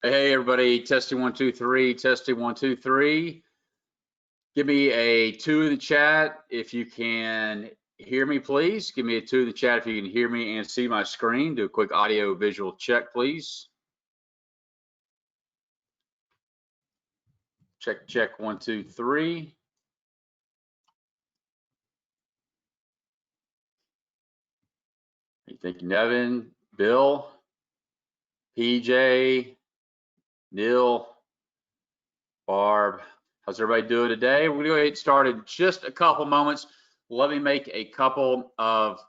Hey everybody, testing 1 2 3, testing 1 2 3. Give me a 2 in the chat if you can hear me, please. Give me a 2 in the chat if you can hear me and see my screen. Do a quick audio visual check, please. Check 1 2 3. Thank you, Nevin, Bill, PJ, Neil, Barb. How's everybody doing today? We're gonna go ahead and get started in just a couple moments. Let me make a couple of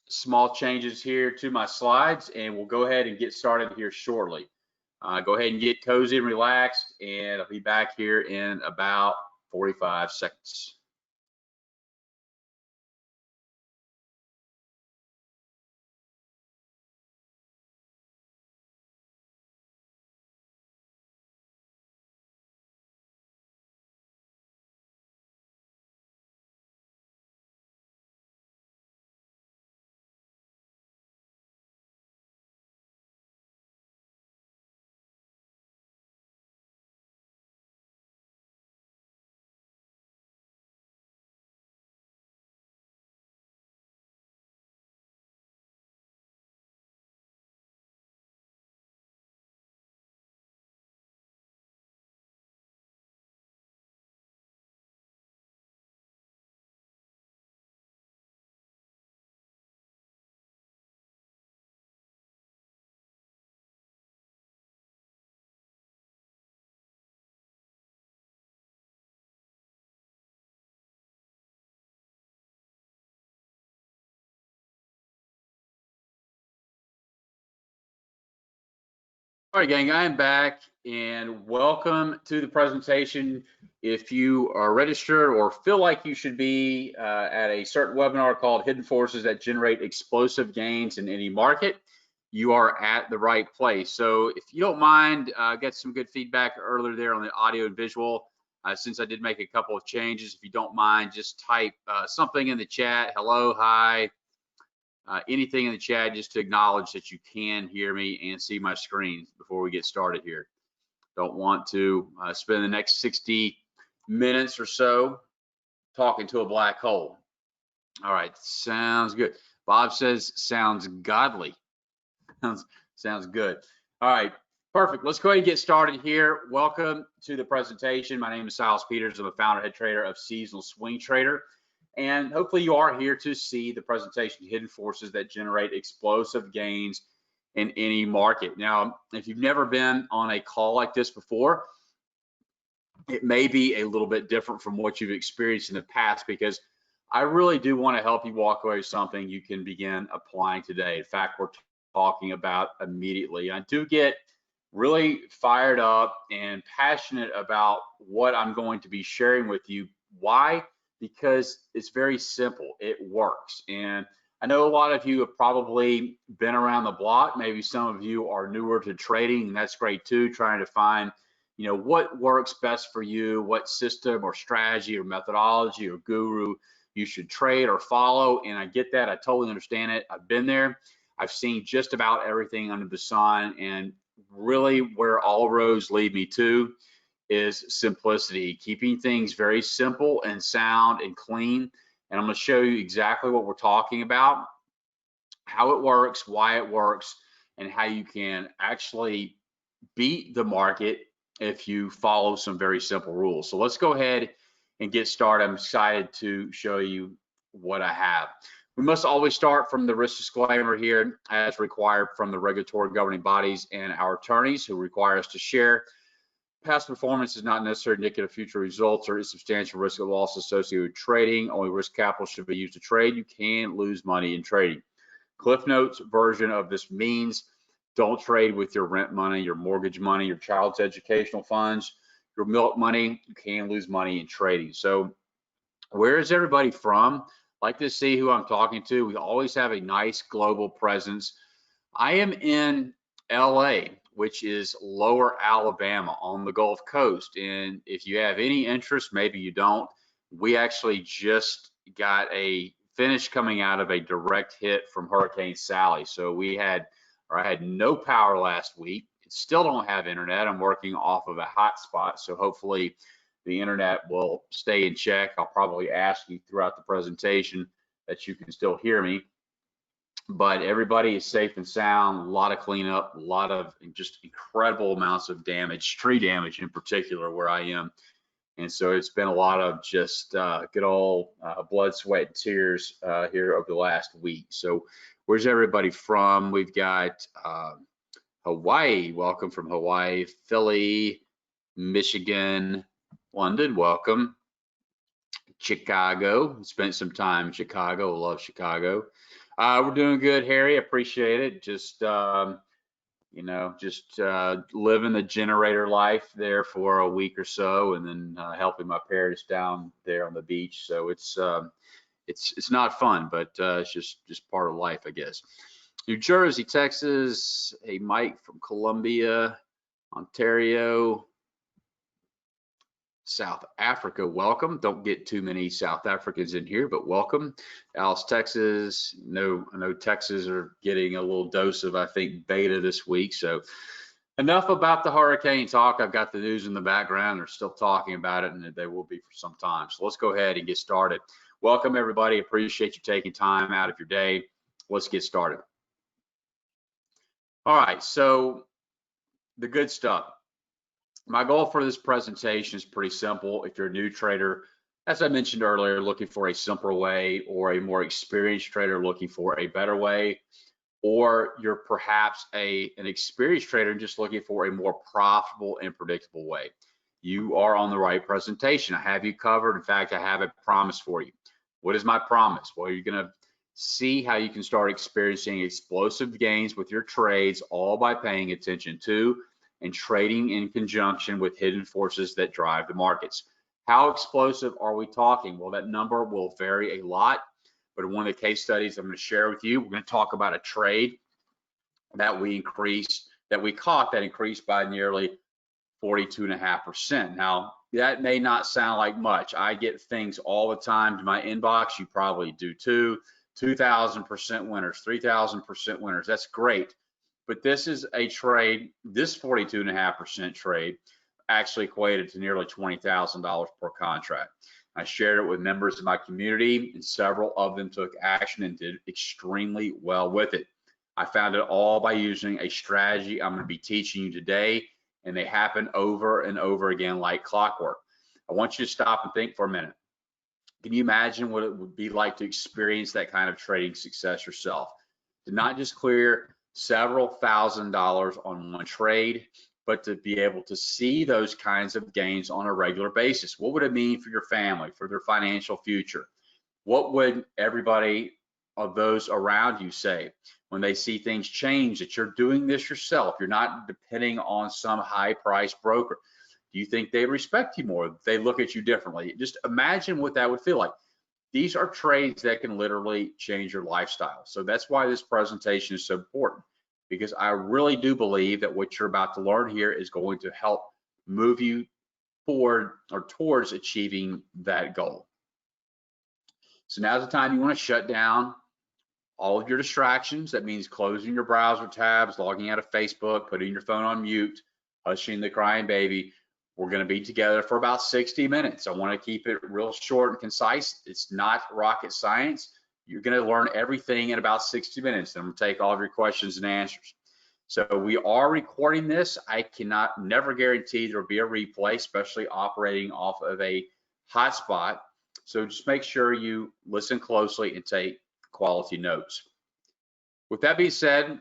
small changes here to my slides, and we'll go ahead and get started here shortly. Go ahead and get cozy and relaxed, and I'll be back here in about 45 seconds. All right, gang, I am back, and welcome to the presentation. If you are registered or feel like you should be at a certain webinar called Hidden Forces that Generate Explosive Gains in Any Market, you are at the right place. So if you don't mind, get some good feedback earlier there on the audio and visual. Since I did make a couple of changes, if you don't mind, just type something in the chat, hello, hi, anything in the chat just to acknowledge that you can hear me and see my screen before we get started here. Don't want to spend the next 60 minutes or so talking to a black hole. All right, sounds good. Bob says sounds godly. Sounds good. All right, perfect. Let's go ahead and get started here. Welcome to the presentation. My name is Silas Peters. I'm a founder head trader of Seasonal Swing Trader. And hopefully you are here to see the presentation, Hidden Forces that Generate Explosive Gains in Any Market. Now, if you've never been on a call like this before, it may be a little bit different from what you've experienced in the past, because I really do want to help you walk away with something you can begin applying today. In fact, we're talking about immediately. I do get really fired up and passionate about what I'm going to be sharing with you. Why? Because it's very simple. It works. And I know a lot of you have probably been around the block. Maybe some of you are newer to trading, and that's great too, trying to find, you know, what works best for you, what system or strategy or methodology or guru you should trade or follow. And I get that. I totally understand it. I've been there. I've seen just about everything under the sun, and really where all roads lead me to is simplicity, keeping things very simple and sound and clean. And I'm going to show you exactly what we're talking about, how it works, why it works, and how you can actually beat the market if you follow some very simple rules. So let's go ahead and get started. I'm excited to show you what I have. We must always start from the risk disclaimer here, as required from the regulatory governing bodies and our attorneys, who require us to share. Past performance is not necessarily indicative of future results or is substantial risk of loss associated with trading. Only risk capital should be used to trade. You can lose money in trading. Cliff Notes version of this means don't trade with your rent money, your mortgage money, your child's educational funds, your milk money. You can lose money in trading. So where is everybody from? Like to see who I'm talking to. We always have a nice global presence. I am in LA, which is lower Alabama on the Gulf Coast. And if you have any interest, maybe you don't, we actually just got a finish coming out of a direct hit from Hurricane Sally. So I had no power last week. still don't have internet. I'm working off of a hotspot, so hopefully the internet will stay in check. I'll probably ask you throughout the presentation that you can still hear me, but everybody is safe and sound. A lot of cleanup, a lot of just incredible amounts of damage, tree damage in particular where I am. And so it's been a lot of just good old blood, sweat, and tears here over the last week. So where's everybody from? We've got Hawaii, welcome from Hawaii, Philly, Michigan, London, welcome. Chicago, spent some time in Chicago, love Chicago. We're doing good, Harry, appreciate it. Just living the generator life there for a week or so, and then helping my parents down there on the beach. So it's not fun, but it's just part of life, I guess. New Jersey, Texas, hey, Mike from Columbia, Ontario, South Africa, welcome. Don't get too many South Africans in here, but welcome. Dallas, Texas. I know Texas are getting a little dose of, I think, beta this week. So enough about the hurricane talk. I've got the news in the background. They're still talking about it, and they will be for some time. So let's go ahead and get started. Welcome, everybody. Appreciate you taking time out of your day. Let's get started. All right, so the good stuff. My goal for this presentation is pretty simple. If you're a new trader, as I mentioned earlier, looking for a simpler way, or a more experienced trader looking for a better way, or you're perhaps an experienced trader just looking for a more profitable and predictable way, you are on the right presentation. I have you covered. In fact, I have a promise for you. What is my promise? Well, you're going to see how you can start experiencing explosive gains with your trades, all by paying attention to and trading in conjunction with hidden forces that drive the markets. How explosive are we talking? Well, that number will vary a lot, but in one of the case studies I'm going to share with you, we're going to talk about a trade that we caught that increased by nearly 42.5%. Now, that may not sound like much. I get things all the time to my inbox. You probably do too. 2,000% winners, 3,000% winners. That's great. But this is a trade, this 42.5% trade actually equated to nearly $20,000 per contract. I shared it with members of my community, and several of them took action and did extremely well with it. I found it all by using a strategy I'm going to be teaching you today, and they happen over and over again like clockwork. I want you to stop and think for a minute. Can you imagine what it would be like to experience that kind of trading success yourself? To not just clear several $1,000s on one trade, but to be able to see those kinds of gains on a regular basis. What would it mean for your family, for their financial future? What would everybody of those around you say when they see things change, that you're doing this yourself? You're not depending on some high-priced broker. Do you think they respect you more? They look at you differently? Just imagine what that would feel like. These are trades that can literally change your lifestyle. So that's why this presentation is so important, because I really do believe that what you're about to learn here is going to help move you forward or towards achieving that goal. So now's the time you want to shut down all of your distractions. That means closing your browser tabs, logging out of Facebook, putting your phone on mute, hushing the crying baby. We're going to be together for about 60 minutes. I want to keep it real short and concise. It's not rocket science. You're going to learn everything in about 60 minutes. Then we'll take all of your questions and answers. So we are recording this. I never guarantee there'll be a replay, especially operating off of a hotspot. So just make sure you listen closely and take quality notes. With that being said,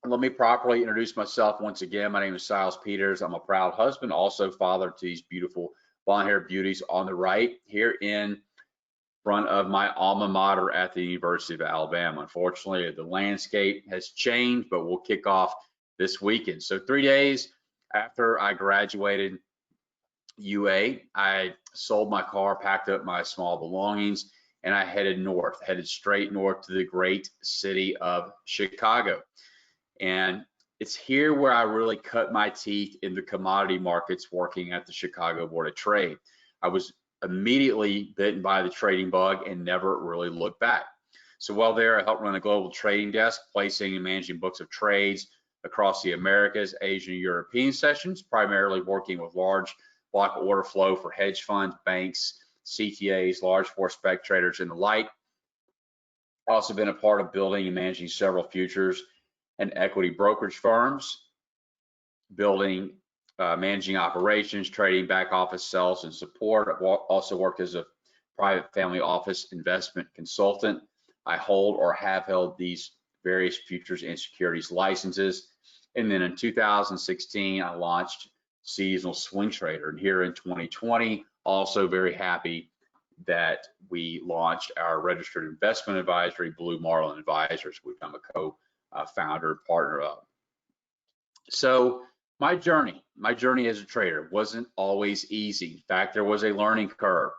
let me properly introduce myself once again. My name is Silas Peters. I'm a proud husband, also father to these beautiful blonde-haired beauties on the right, here in front of my alma mater at the University of Alabama. Unfortunately, the landscape has changed, but we'll kick off this weekend. So 3 days after I graduated UA, I sold my car, packed up my small belongings, and I headed straight north to the great city of Chicago. And it's here where I really cut my teeth in the commodity markets working at the Chicago Board of Trade. I was immediately bitten by the trading bug and never really looked back. So while there, I helped run a global trading desk, placing and managing books of trades, across the Americas, Asian, and European sessions, primarily working with large block order flow for hedge funds, banks, CTAs, large force spec traders, and the like. Also been a part of building and managing several futures and equity brokerage firms, building, managing operations, trading, back office sales and support. I've also worked as a private family office investment consultant. I hold or have held these various futures and securities licenses. And then in 2016, I launched Seasonal Swing Trader. And here in 2020, also very happy that we launched our registered investment advisory, Blue Marlin Advisors, which I'm a co-founder partner of. So my journey as a trader wasn't always easy. In fact, there was a learning curve,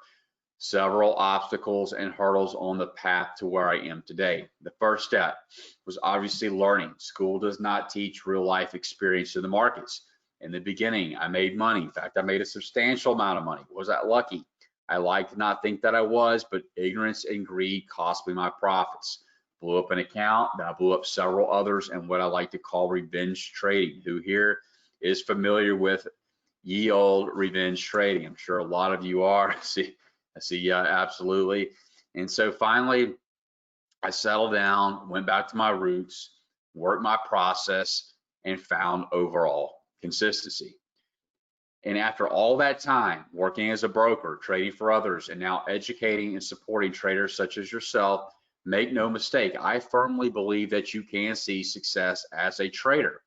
several obstacles and hurdles on the path to where I am today. The first step was obviously learning. School does not teach real life experience in the markets. In the beginning, I made money. In fact, I made a substantial amount of money. Was that lucky? I like to not think that I was, but ignorance and greed cost me my profits. Blew up an account, then I blew up several others, and what I like to call revenge trading. Who here is familiar with ye old revenge trading? I'm sure a lot of you are. I see, yeah, absolutely. And so finally, I settled down, went back to my roots, worked my process, and found overall consistency. And after all that time working as a broker, trading for others, and now educating and supporting traders such as yourself, make no mistake, I firmly believe that you can see success as a trader.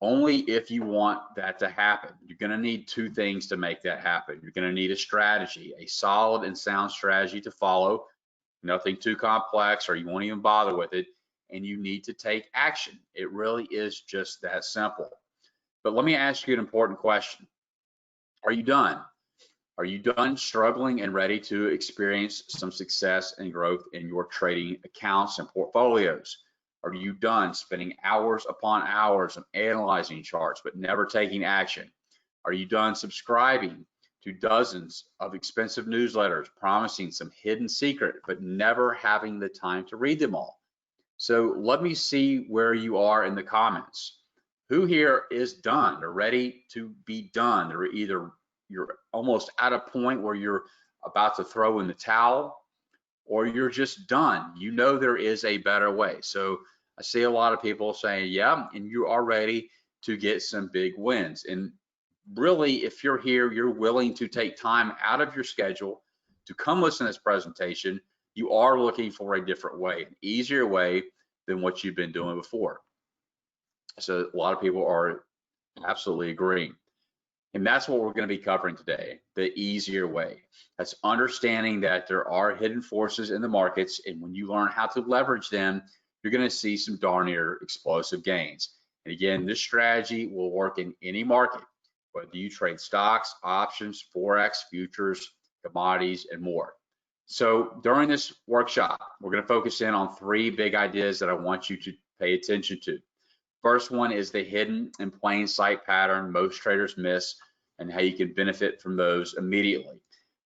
Only if you want that to happen. You're going to need two things to make that happen. You're going to need a strategy, a solid and sound strategy to follow, nothing too complex or you won't even bother with it, and you need to take action. It really is just that simple. But let me ask you an important question. Are you done? Are you done struggling and ready to experience some success and growth in your trading accounts and portfolios? Are you done spending hours upon hours of analyzing charts but never taking action? Are you done subscribing to dozens of expensive newsletters promising some hidden secret but never having the time to read them all? So let me see where you are in the comments. Who here is done or ready to be done? Or either you're almost at a point where you're about to throw in the towel, or you're just done. You know there is a better way. So I see a lot of people saying, yeah, and you are ready to get some big wins. And really, if you're here, you're willing to take time out of your schedule to come listen to this presentation, you are looking for a different way, an easier way than what you've been doing before. So a lot of people are absolutely agreeing. And that's what we're going to be covering today, the easier way. That's understanding that there are hidden forces in the markets, and when you learn how to leverage them, you're going to see some darn near explosive gains. And again, this strategy will work in any market, whether you trade stocks, options, Forex, futures, commodities, and more. So during this workshop, we're going to focus in on three big ideas that I want you to pay attention to. First one is the hidden and plain sight pattern most traders miss and how you can benefit from those immediately.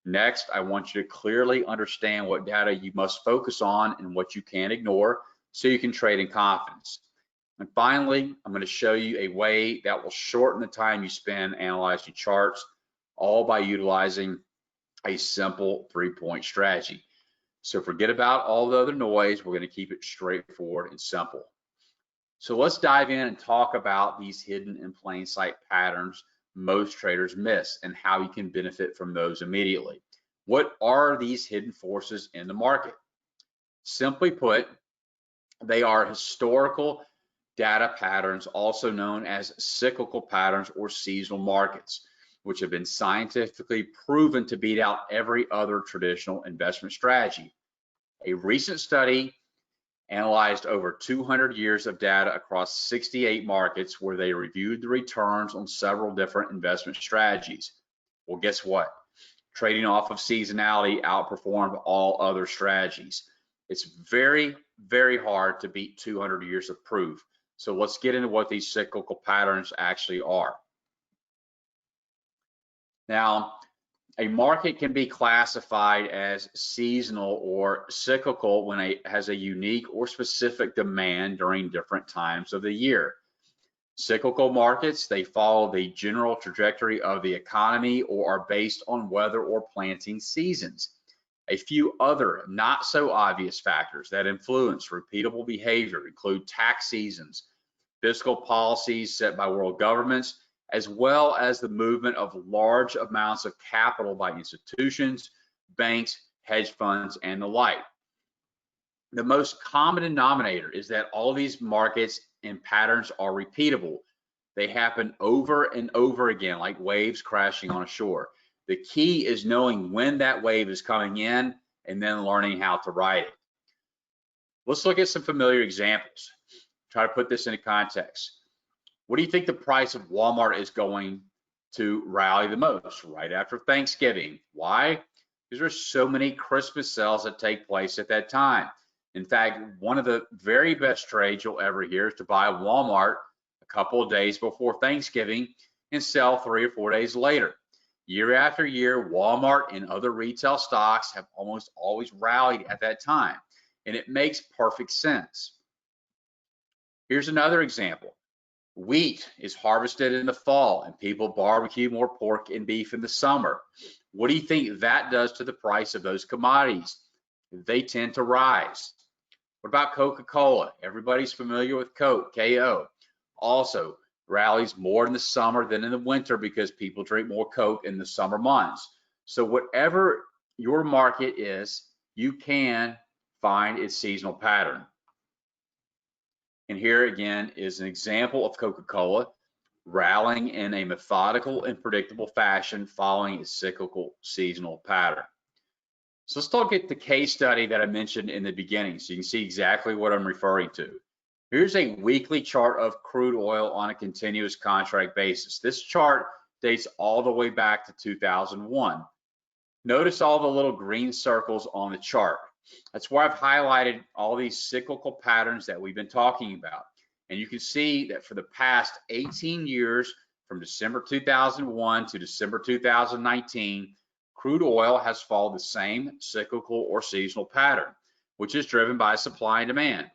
Next, I want you to clearly understand what data you must focus on and what you can ignore so you can trade in confidence. And finally, I'm going to show you a way that will shorten the time you spend analyzing charts, all by utilizing a simple three-point strategy. So forget about all the other noise. We're going to keep it straightforward and simple. So let's dive in and talk about these hidden and plain sight patterns most traders miss and how you can benefit from those immediately. What are these hidden forces in the market? Simply put, they are historical data patterns, also known as cyclical patterns or seasonal markets, which have been scientifically proven to beat out every other traditional investment strategy. A recent study analyzed over 200 years of data across 68 markets where they reviewed the returns on several different investment strategies. Well, guess what? Trading off of seasonality outperformed all other strategies. It's very, very hard to beat 200 years of proof. So let's get into what these cyclical patterns actually are. Now, a market can be classified as seasonal or cyclical when it has a unique or specific demand during different times of the year. Cyclical markets, they follow the general trajectory of the economy or are based on weather or planting seasons. A few other not so obvious factors that influence repeatable behavior include tax seasons, fiscal policies set by world governments, as well as the movement of large amounts of capital by institutions, banks, hedge funds, and the like. The most common denominator is that all these markets and patterns are repeatable. They happen over and over again, like waves crashing on a shore. The key is knowing when that wave is coming in and then learning how to ride it. Let's look at some familiar examples. Try to put this into context. What do you think the price of Walmart is going to rally the most right after Thanksgiving? Why? Because there's so many Christmas sales that take place at that time. In fact, one of the very best trades you'll ever hear is to buy Walmart a couple of days before Thanksgiving and sell 3 or 4 days later. Year after year, Walmart and other retail stocks have almost always rallied at that time, and it makes perfect sense. Here's another example. Wheat is harvested in the fall and people barbecue more pork and beef in the summer. What do you think that does to the price of those commodities? They tend to rise. What about Coca-Cola? Everybody's familiar with Coke, K-O. Also rallies more in the summer than in the winter because people drink more Coke in the summer months. So whatever your market is, you can find its seasonal pattern. And here again is an example of Coca-Cola rallying in a methodical and predictable fashion following its cyclical seasonal pattern. So let's look at the case study that I mentioned in the beginning so you can see exactly what I'm referring to. Here's a weekly chart of crude oil on a continuous contract basis. This chart dates all the way back to 2001. Notice all the little green circles on the chart. That's why I've highlighted all these cyclical patterns that we've been talking about. And you can see that for the past 18 years, from December 2001 to December 2019, crude oil has followed the same cyclical or seasonal pattern, which is driven by supply and demand.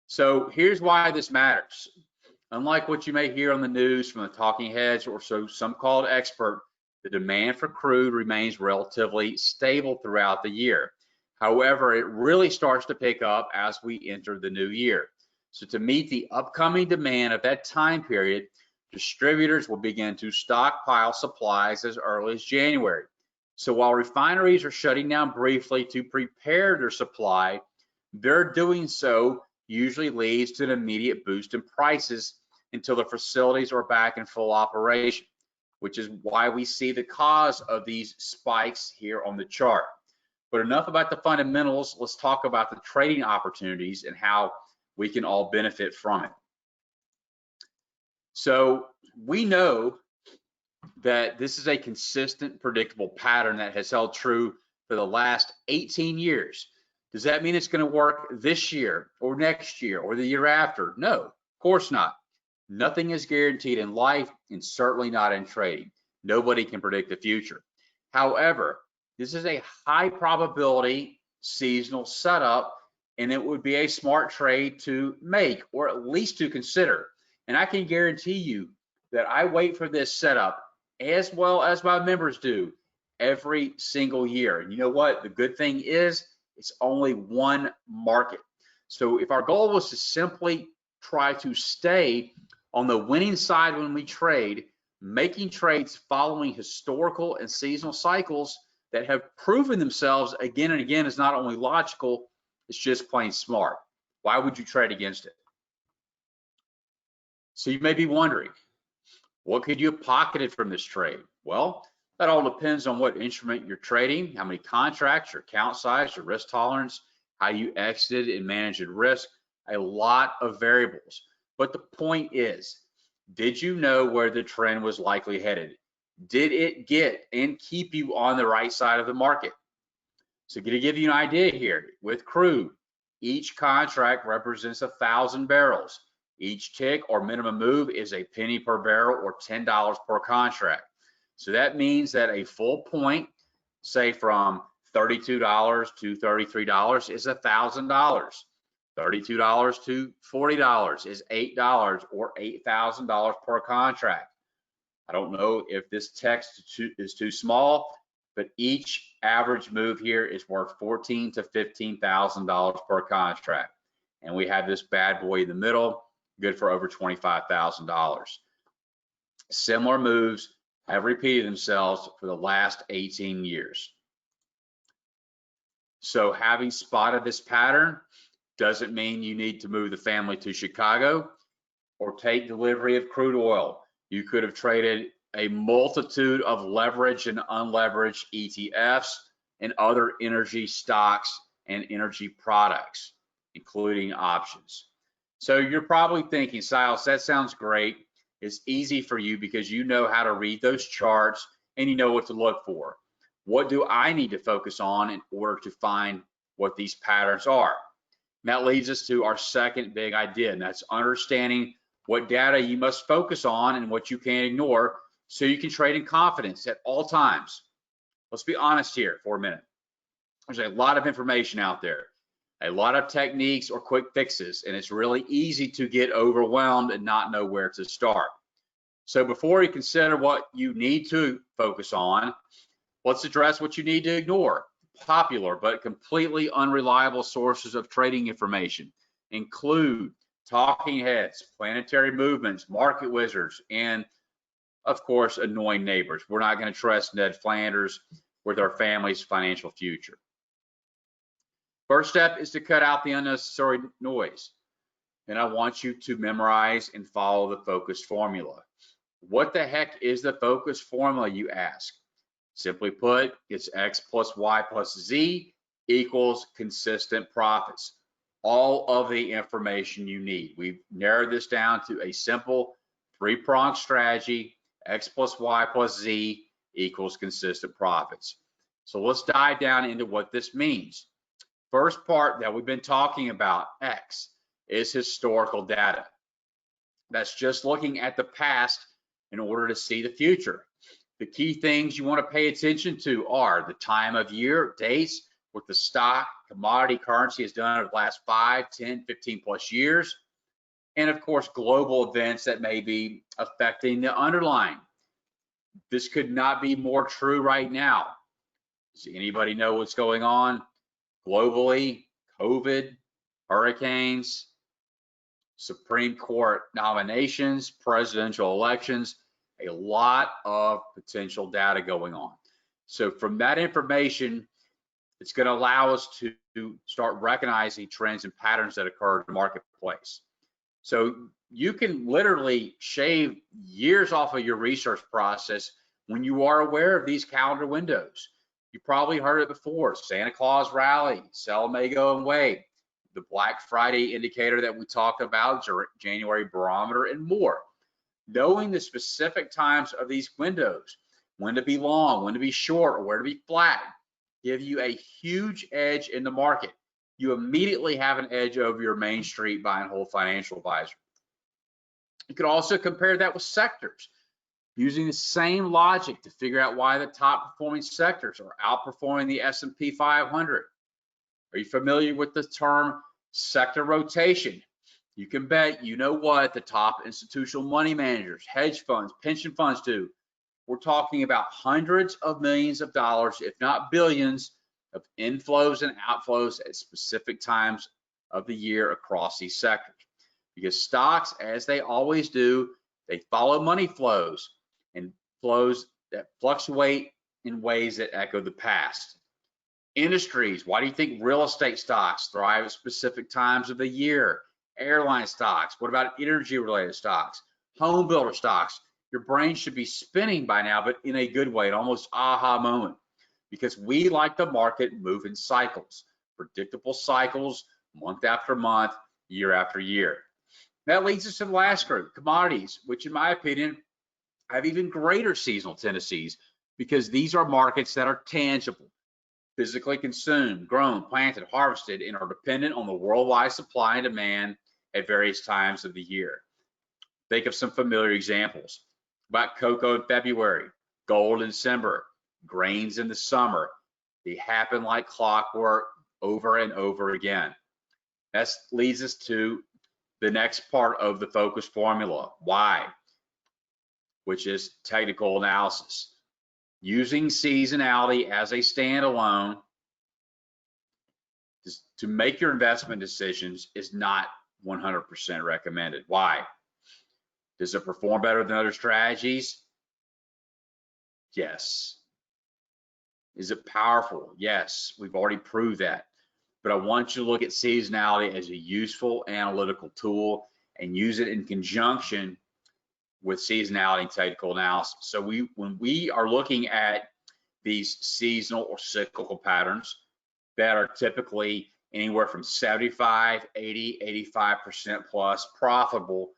So here's why this matters. Unlike what you may hear on the news from the talking heads or so some called expert, the demand for crude remains relatively stable throughout the year. However, it really starts to pick up as we enter the new year. So to meet the upcoming demand of that time period, distributors will begin to stockpile supplies as early as January. So while refineries are shutting down briefly to prepare their supply, their doing so usually leads to an immediate boost in prices until the facilities are back in full operation, which is why we see the cause of these spikes here on the chart. But enough about the fundamentals, let's talk about the trading opportunities and how we can all benefit from it. So we know that this is a consistent, predictable pattern that has held true for the last 18 years. Does that mean it's going to work this year or next year or the year after? No, of course not. Nothing is guaranteed in life and certainly not in trading. Nobody can predict the future. However, this is a high probability seasonal setup, and it would be a smart trade to make or at least to consider. And I can guarantee you that I wait for this setup as well as my members do every single year. And you know what? The good thing is it's only one market. So if our goal was to simply try to stay on the winning side when we trade, making trades following historical and seasonal cycles that have proven themselves again and again is not only logical, it's just plain smart. Why would you trade against it? So you may be wondering, what could you have pocketed from this trade? Well, that all depends on what instrument you're trading, how many contracts, your account size, your risk tolerance, how you exited and managed risk, a lot of variables. But the point is, did you know where the trend was likely headed? Did it get and keep you on the right side of the market? So to give you an idea here, with crude, each contract represents 1,000 barrels. Each tick or minimum move is a penny per barrel or $10 per contract. So that means that a full point, say from $32 to $33, is $1,000. $32 to $40 is $8 or $8,000 per contract. I don't know if this text is too small, but each average move here is worth $14,000 to $15,000 per contract. And we have this bad boy in the middle, good for over $25,000. Similar moves have repeated themselves for the last 18 years. So having spotted this pattern doesn't mean you need to move the family to Chicago or take delivery of crude oil. You could have traded a multitude of leveraged and unleveraged ETFs and other energy stocks and energy products, including options. So you're probably thinking, Silas, that sounds great. It's easy for you because you know how to read those charts and you know what to look for. What do I need to focus on in order to find what these patterns are? And that leads us to our second big idea, and that's understanding what data you must focus on and what you can't ignore so you can trade in confidence at all times. Let's be honest here for a minute. There's a lot of information out there, a lot of techniques or quick fixes, and it's really easy to get overwhelmed and not know where to start. So before you consider what you need to focus on, let's address what you need to ignore. Popular but completely unreliable sources of trading information include talking heads, planetary movements, market wizards, and of course, annoying neighbors. We're not going to trust Ned Flanders with our family's financial future. First step is to cut out the unnecessary noise. And I want you to memorize and follow the focus formula. What the heck is the focus formula, you ask? Simply put, it's X plus Y plus Z equals consistent profits. All of the information you need. We've narrowed this down to a simple three-pronged strategy. X plus Y plus Z equals consistent profits. So let's dive down into what this means. First part that we've been talking about, X, is historical data. That's just looking at the past in order to see the future. The key things you want to pay attention to are the time of year, dates, what the stock, commodity, currency has done over the last 5, 10, 15 plus years, and of course, global events that may be affecting the underlying. This could not be more true right now. Does anybody know what's going on globally? COVID, hurricanes, Supreme Court nominations, presidential elections, a lot of potential data going on. So from that information, it's going to allow us to start recognizing trends and patterns that occur in the marketplace. So you can literally shave years off of your research process when you are aware of these calendar windows. You probably heard it before: Santa Claus rally, sell may go away, the Black Friday indicator that we talked about, January barometer, and more. Knowing the specific times of these windows, when to be long, when to be short, or where to be flat, give you a huge edge in the market. You immediately have an edge over your Main Street buy and hold financial advisor. You could also compare that with sectors, using the same logic to figure out why the top performing sectors are outperforming the S&P 500. Are you familiar with the term sector rotation? You can bet you know what the top institutional money managers, hedge funds, pension funds do. We're talking about hundreds of millions of dollars, if not billions, of inflows and outflows at specific times of the year across these sectors. Because stocks, as they always do, they follow money flows, and flows that fluctuate in ways that echo the past. Industries, why do you think real estate stocks thrive at specific times of the year? Airline stocks, what about energy related stocks? Home builder stocks. Your brain should be spinning by now, but in a good way, an almost aha moment, because we, like the market, move in cycles, predictable cycles, month after month, year after year. That leads us to the last group, commodities, which in my opinion have even greater seasonal tendencies, because these are markets that are tangible, physically consumed, grown, planted, harvested, and are dependent on the worldwide supply and demand at various times of the year. Think of some familiar examples about cocoa in February, gold in December, grains in the summer. They happen like clockwork over and over again. That leads us to the next part of the focus formula, why, which is technical analysis. Using seasonality as a standalone to make your investment decisions is not 100% recommended. Why? Does it perform better than other strategies? Yes. Is it powerful? Yes, we've already proved that. But I want you to look at seasonality as a useful analytical tool and use it in conjunction with seasonality and technical analysis. So when we are looking at these seasonal or cyclical patterns that are typically anywhere from 75, 80, 85% plus profitable,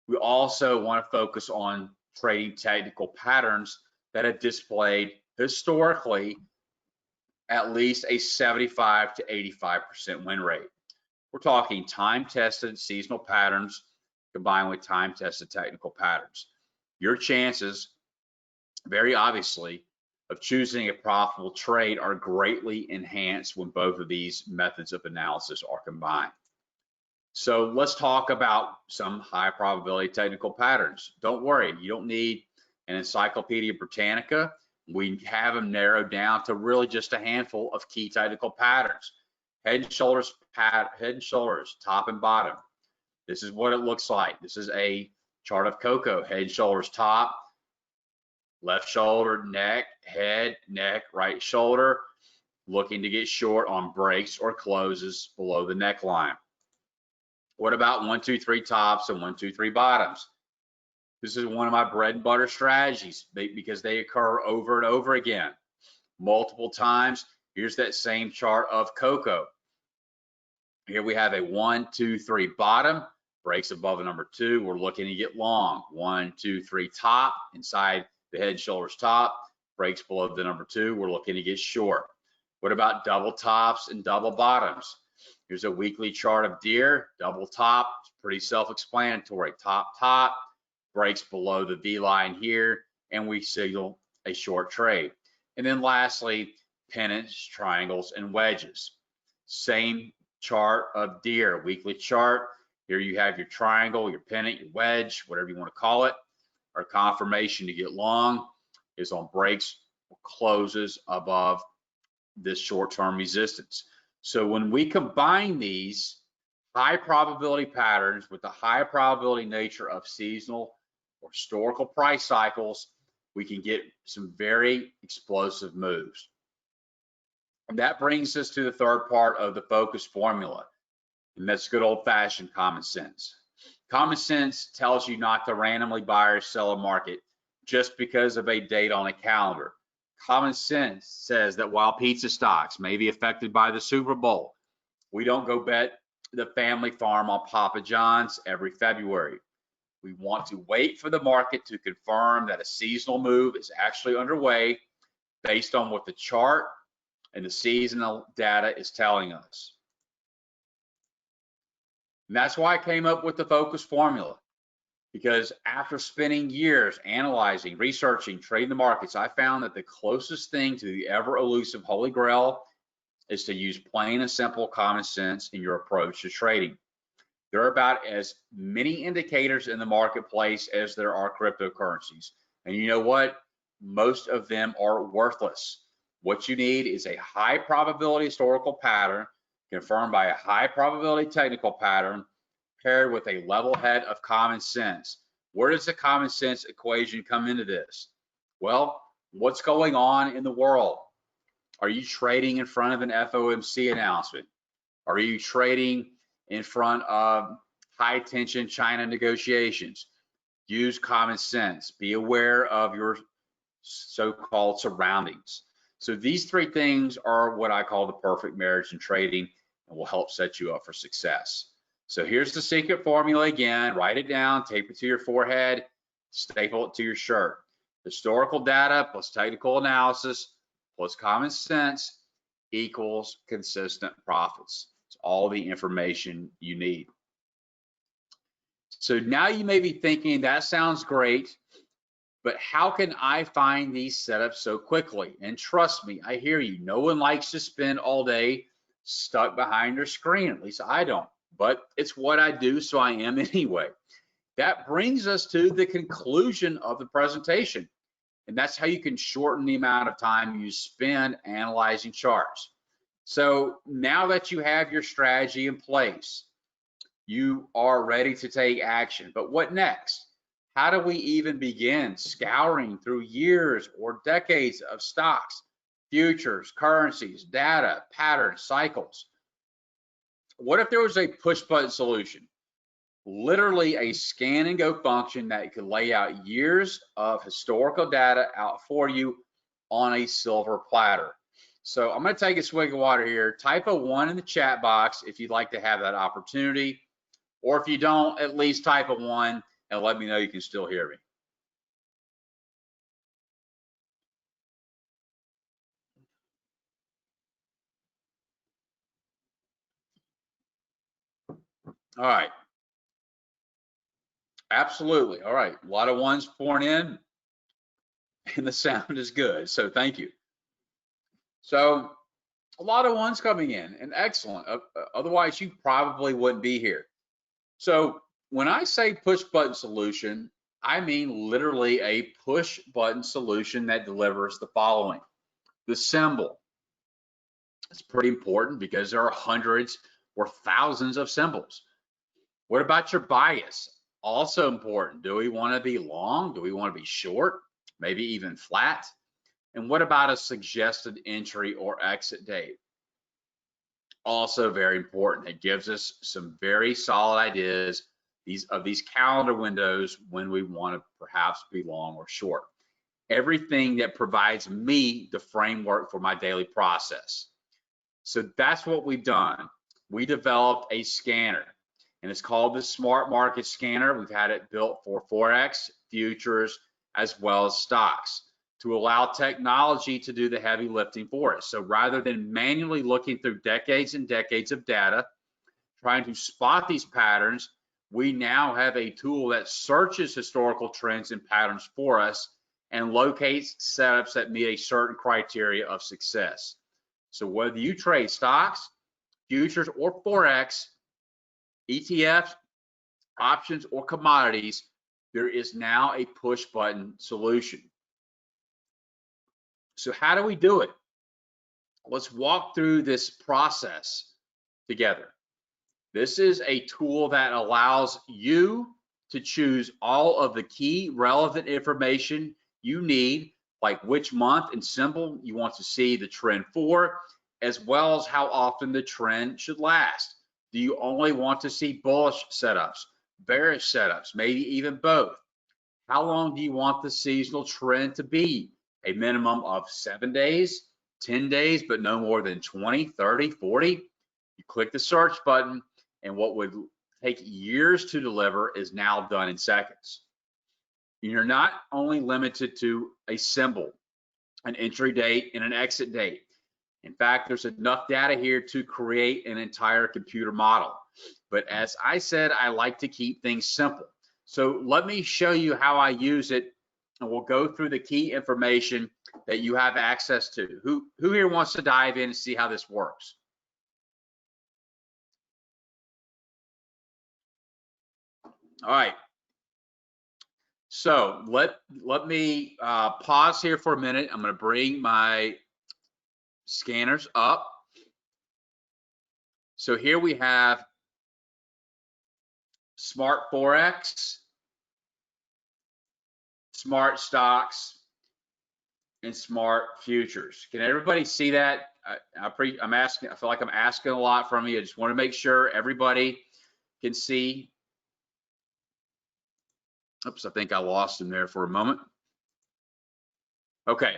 we also want to focus on trading technical patterns that have displayed historically at least a 75 to 85% win rate. We're talking time-tested seasonal patterns combined with time-tested technical patterns. Your chances, very obviously, of choosing a profitable trade are greatly enhanced when both of these methods of analysis are combined. So let's talk about some high probability technical patterns. Don't worry, you don't need an Encyclopedia Britannica. We have them narrowed down to really just a handful of key technical patterns. Head and shoulders, top and bottom. This is what it looks like. This is a chart of cocoa. Head and shoulders top, left shoulder, neck, head, neck, right shoulder, looking to get short on breaks or closes below the neckline. What about 1, 2, 3 tops and 1, 2, 3 bottoms? This is one of my bread and butter strategies because they occur over and over again, multiple times. Here's that same chart of cocoa. Here we have a 1, 2, 3 bottom, breaks above the number 2. We're looking to get long. 1, 2, 3 top, inside the head and shoulders top, breaks below the number 2. We're looking to get short. What about double tops and double bottoms? Here's a weekly chart of deer, double top, it's pretty self-explanatory. Top, top, breaks below the V line here, and we signal a short trade. And then lastly, pennants, triangles, and wedges. Same chart of deer, weekly chart. Here you have your triangle, your pennant, your wedge, whatever you want to call it. Our confirmation to get long is on breaks or closes above this short-term resistance. So when we combine these high probability patterns with the high probability nature of seasonal or historical price cycles, we can get some very explosive moves. And that brings us to the third part of the focus formula, and that's good old-fashioned common sense. Common sense tells you not to randomly buy or sell a market just because of a date on a calendar. Common sense says that while pizza stocks may be affected by the Super Bowl, we don't go bet the family farm on Papa John's every February. We want to wait for the market to confirm that a seasonal move is actually underway based on what the chart and the seasonal data is telling us. And that's why I came up with the focus formula, because after spending years analyzing, researching, trading the markets, I found that the closest thing to the ever elusive Holy Grail is to use plain and simple common sense in your approach to trading. There are about as many indicators in the marketplace as there are cryptocurrencies. And you know what? Most of them are worthless. What you need is a high probability historical pattern confirmed by a high probability technical pattern paired with a level head of common sense. Where does the common sense equation come into this? Well, what's going on in the world? Are you trading in front of an FOMC announcement? Are you trading in front of high tension China negotiations? Use common sense. Be aware of your so-called surroundings. So these three things are what I call the perfect marriage in trading and will help set you up for success. So here's the secret formula again. Write it down, tape it to your forehead, staple it to your shirt. Historical data plus technical analysis plus common sense equals consistent profits. It's all the information you need. So now you may be thinking, that sounds great, but how can I find these setups so quickly? And trust me, I hear you. No one likes to spend all day stuck behind your screen. At least I don't, but it's what I do, so I am anyway. That brings us to the conclusion of the presentation, and that's how you can shorten the amount of time you spend analyzing charts. So now that you have your strategy in place, you are ready to take action. But what next? How do we even begin scouring through years or decades of stocks, futures, currencies, data, patterns, cycles? What if there was a push button solution? Literally a scan and go function that could lay out years of historical data out for you on a silver platter. So I'm going to take a swig of water here. Type a 1 in the chat box if you'd like to have that opportunity, or if you don't, at least type a 1 and let me know you can still hear me. All right. Absolutely. All right. A lot of ones pouring in and the sound is good. So thank you. So a lot of ones coming in and excellent. Otherwise, you probably wouldn't be here. So when I say push button solution, I mean literally a push button solution that delivers the following. The symbol. It's pretty important because there are hundreds or thousands of symbols. What about your bias? Also important. Do we want to be long? Do we want to be short? Maybe even flat? And what about a suggested entry or exit date? Also very important. It gives us some very solid ideas of these calendar windows when we want to perhaps be long or short. Everything that provides me the framework for my daily process. So that's what we've done. We developed a scanner, and it's called the smartMARKET scanner. We've had it built for Forex, futures, as well as stocks to allow technology to do the heavy lifting for us. So rather than manually looking through decades and decades of data, trying to spot these patterns, we now have a tool that searches historical trends and patterns for us and locates setups that meet a certain criteria of success. So whether you trade stocks, futures, or Forex, ETFs, options, or commodities, there is now a push button solution. So how do we do it? Let's walk through this process together. This is a tool that allows you to choose all of the key relevant information you need, like which month and symbol you want to see the trend for, as well as how often the trend should last. Do you only want to see bullish setups, bearish setups, maybe even both? How long do you want the seasonal trend to be? A minimum of 7 days, 10 days, but no more than 20, 30, 40? You click the search button, and what would take years to deliver is now done in seconds. You're not only limited to a symbol, an entry date, and an exit date. In fact, there's enough data here to create an entire computer model. But as I said, I like to keep things simple. So let me show you how I use it, and we'll go through the key information that you have access to. Who here wants to dive in and see how this works? All right. So let me pause here for a minute. I'm going to bring my scanners up. So here we have Smart Forex, Smart Stocks, and Smart Futures. Can everybody see that? I'm asking. I feel like I'm asking a lot from you. I just want to make sure everybody can see. Oops, I think I lost him there for a moment. Okay.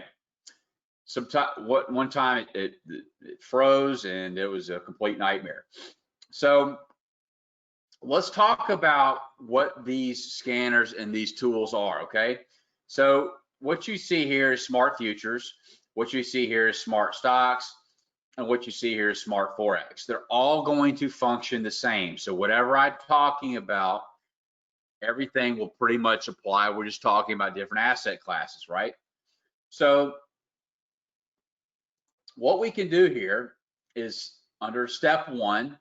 One time it froze and it was a complete nightmare. So let's talk about what these scanners and these tools are, okay? So what you see here is Smart Futures, what you see here is Smart Stocks, and what you see here is Smart Forex. They're all going to function the same. So whatever I'm talking about, everything will pretty much apply. We're just talking about different asset classes, right? So what we can do here is under step 1,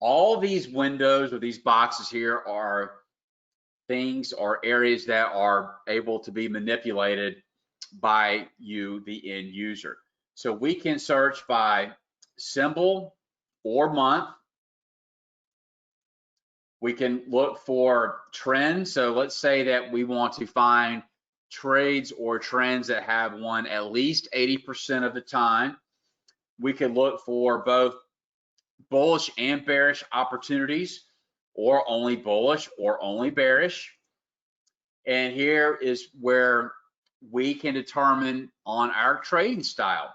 all these windows or these boxes here are things or areas that are able to be manipulated by you, the end user. So we can search by symbol or month. We can look for trends. So let's say that we want to find trades or trends that have won at least 80% of the time. We can look for both bullish and bearish opportunities, or only bullish or only bearish. And here is where we can determine on our trading style.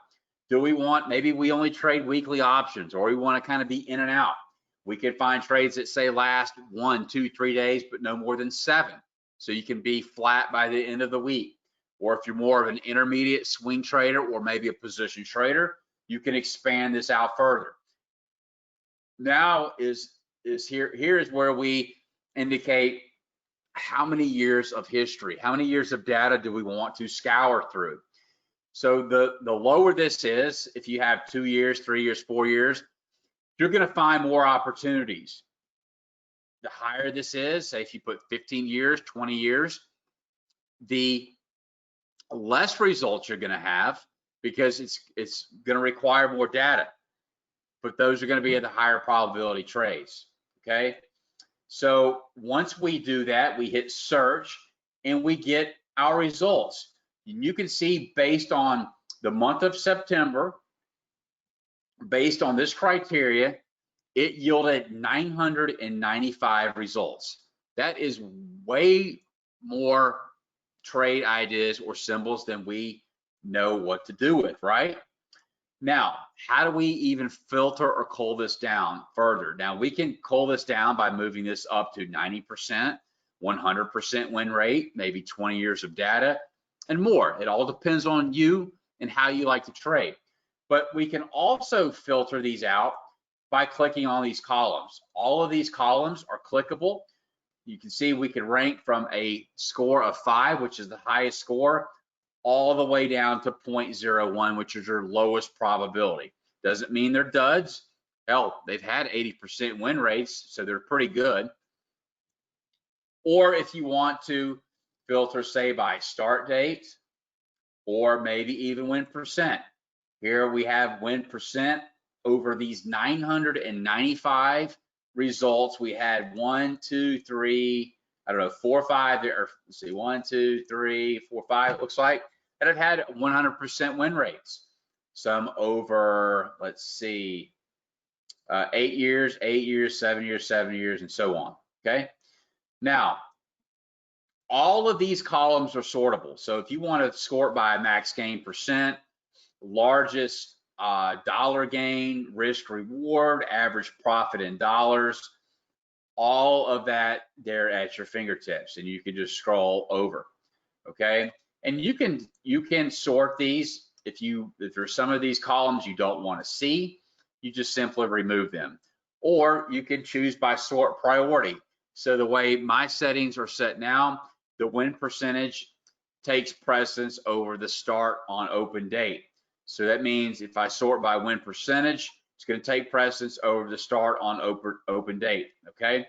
Do we want, maybe we only trade weekly options, or we want to kind of be in and out. We can find trades that say last 1, 2, 3 days, but no more than 7. So you can be flat by the end of the week. Or if you're more of an intermediate swing trader or maybe a position trader, you can expand this out further. Now is here is where we indicate how many years of history, how many years of data do we want to scour through. So the lower this is, if you have 2 years, 3 years, 4 years, you're going to find more opportunities. The higher this is, say if you put 15 years, 20 years, the less results you're going to have, because it's going to require more data. But those are going to be at the higher probability trades. Okay. So once we do that, we hit search and we get our results. And you can see based on the month of September, based on this criteria, it yielded 995 results. That is way more trade ideas or symbols than we know what to do with, right? Now, how do we even filter or cull this down further? Now, we can cull this down by moving this up to 90%, 100% win rate, maybe 20 years of data, and more. It all depends on you and how you like to trade. But we can also filter these out by clicking on these columns. All of these columns are clickable. You can see we can rank from a score of 5, which is the highest score, all the way down to 0.01, which is your lowest probability. Doesn't mean they're duds. Hell, they've had 80% win rates, so they're pretty good. Or if you want to filter, say, by start date, or maybe even win percent. Here we have win percent over these 995 results. We had 1, 2, 3, I don't know, 4, 5, or let's see, 1, 2, 3, 4, 5, it looks like, that have had 100% win rates. Some over, let's see, 8 years, 8 years, 7 years, 7 years, and so on, okay? Now, all of these columns are sortable. So if you want to sort by max gain percent, largest dollar gain, risk reward, average profit in dollars, all of that there at your fingertips, and you can just scroll over, okay? And you can sort these. If there's some of these columns you don't want to see, you just simply remove them. Or you can choose by sort priority. So the way my settings are set now, the win percentage takes precedence over the start on open date. So that means if I sort by win percentage, it's going to take precedence over the start on open date, okay?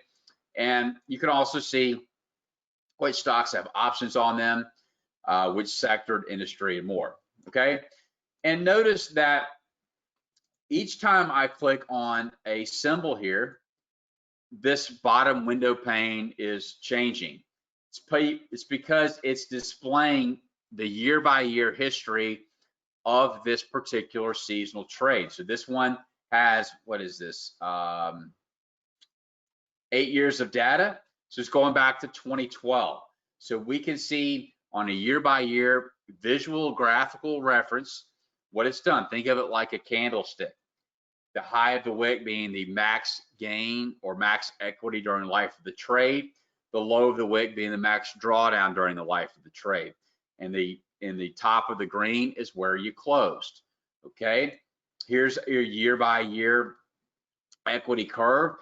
And you can also see which stocks have options on them, which sector, industry, and more, okay? And notice that each time I click on a symbol here, this bottom window pane is changing. It's because it's displaying the year-by-year history of this particular seasonal trade. So this one has, what is this, 8 years of data. So it's going back to 2012. So we can see on a year-by-year visual graphical reference what it's done. Think of it like a candlestick. The high of the wick being the max gain or max equity during the life of the trade. The low of the wick being the max drawdown during the life of the trade. And in the top of the green is where you closed, okay? Here's your year-by-year equity curve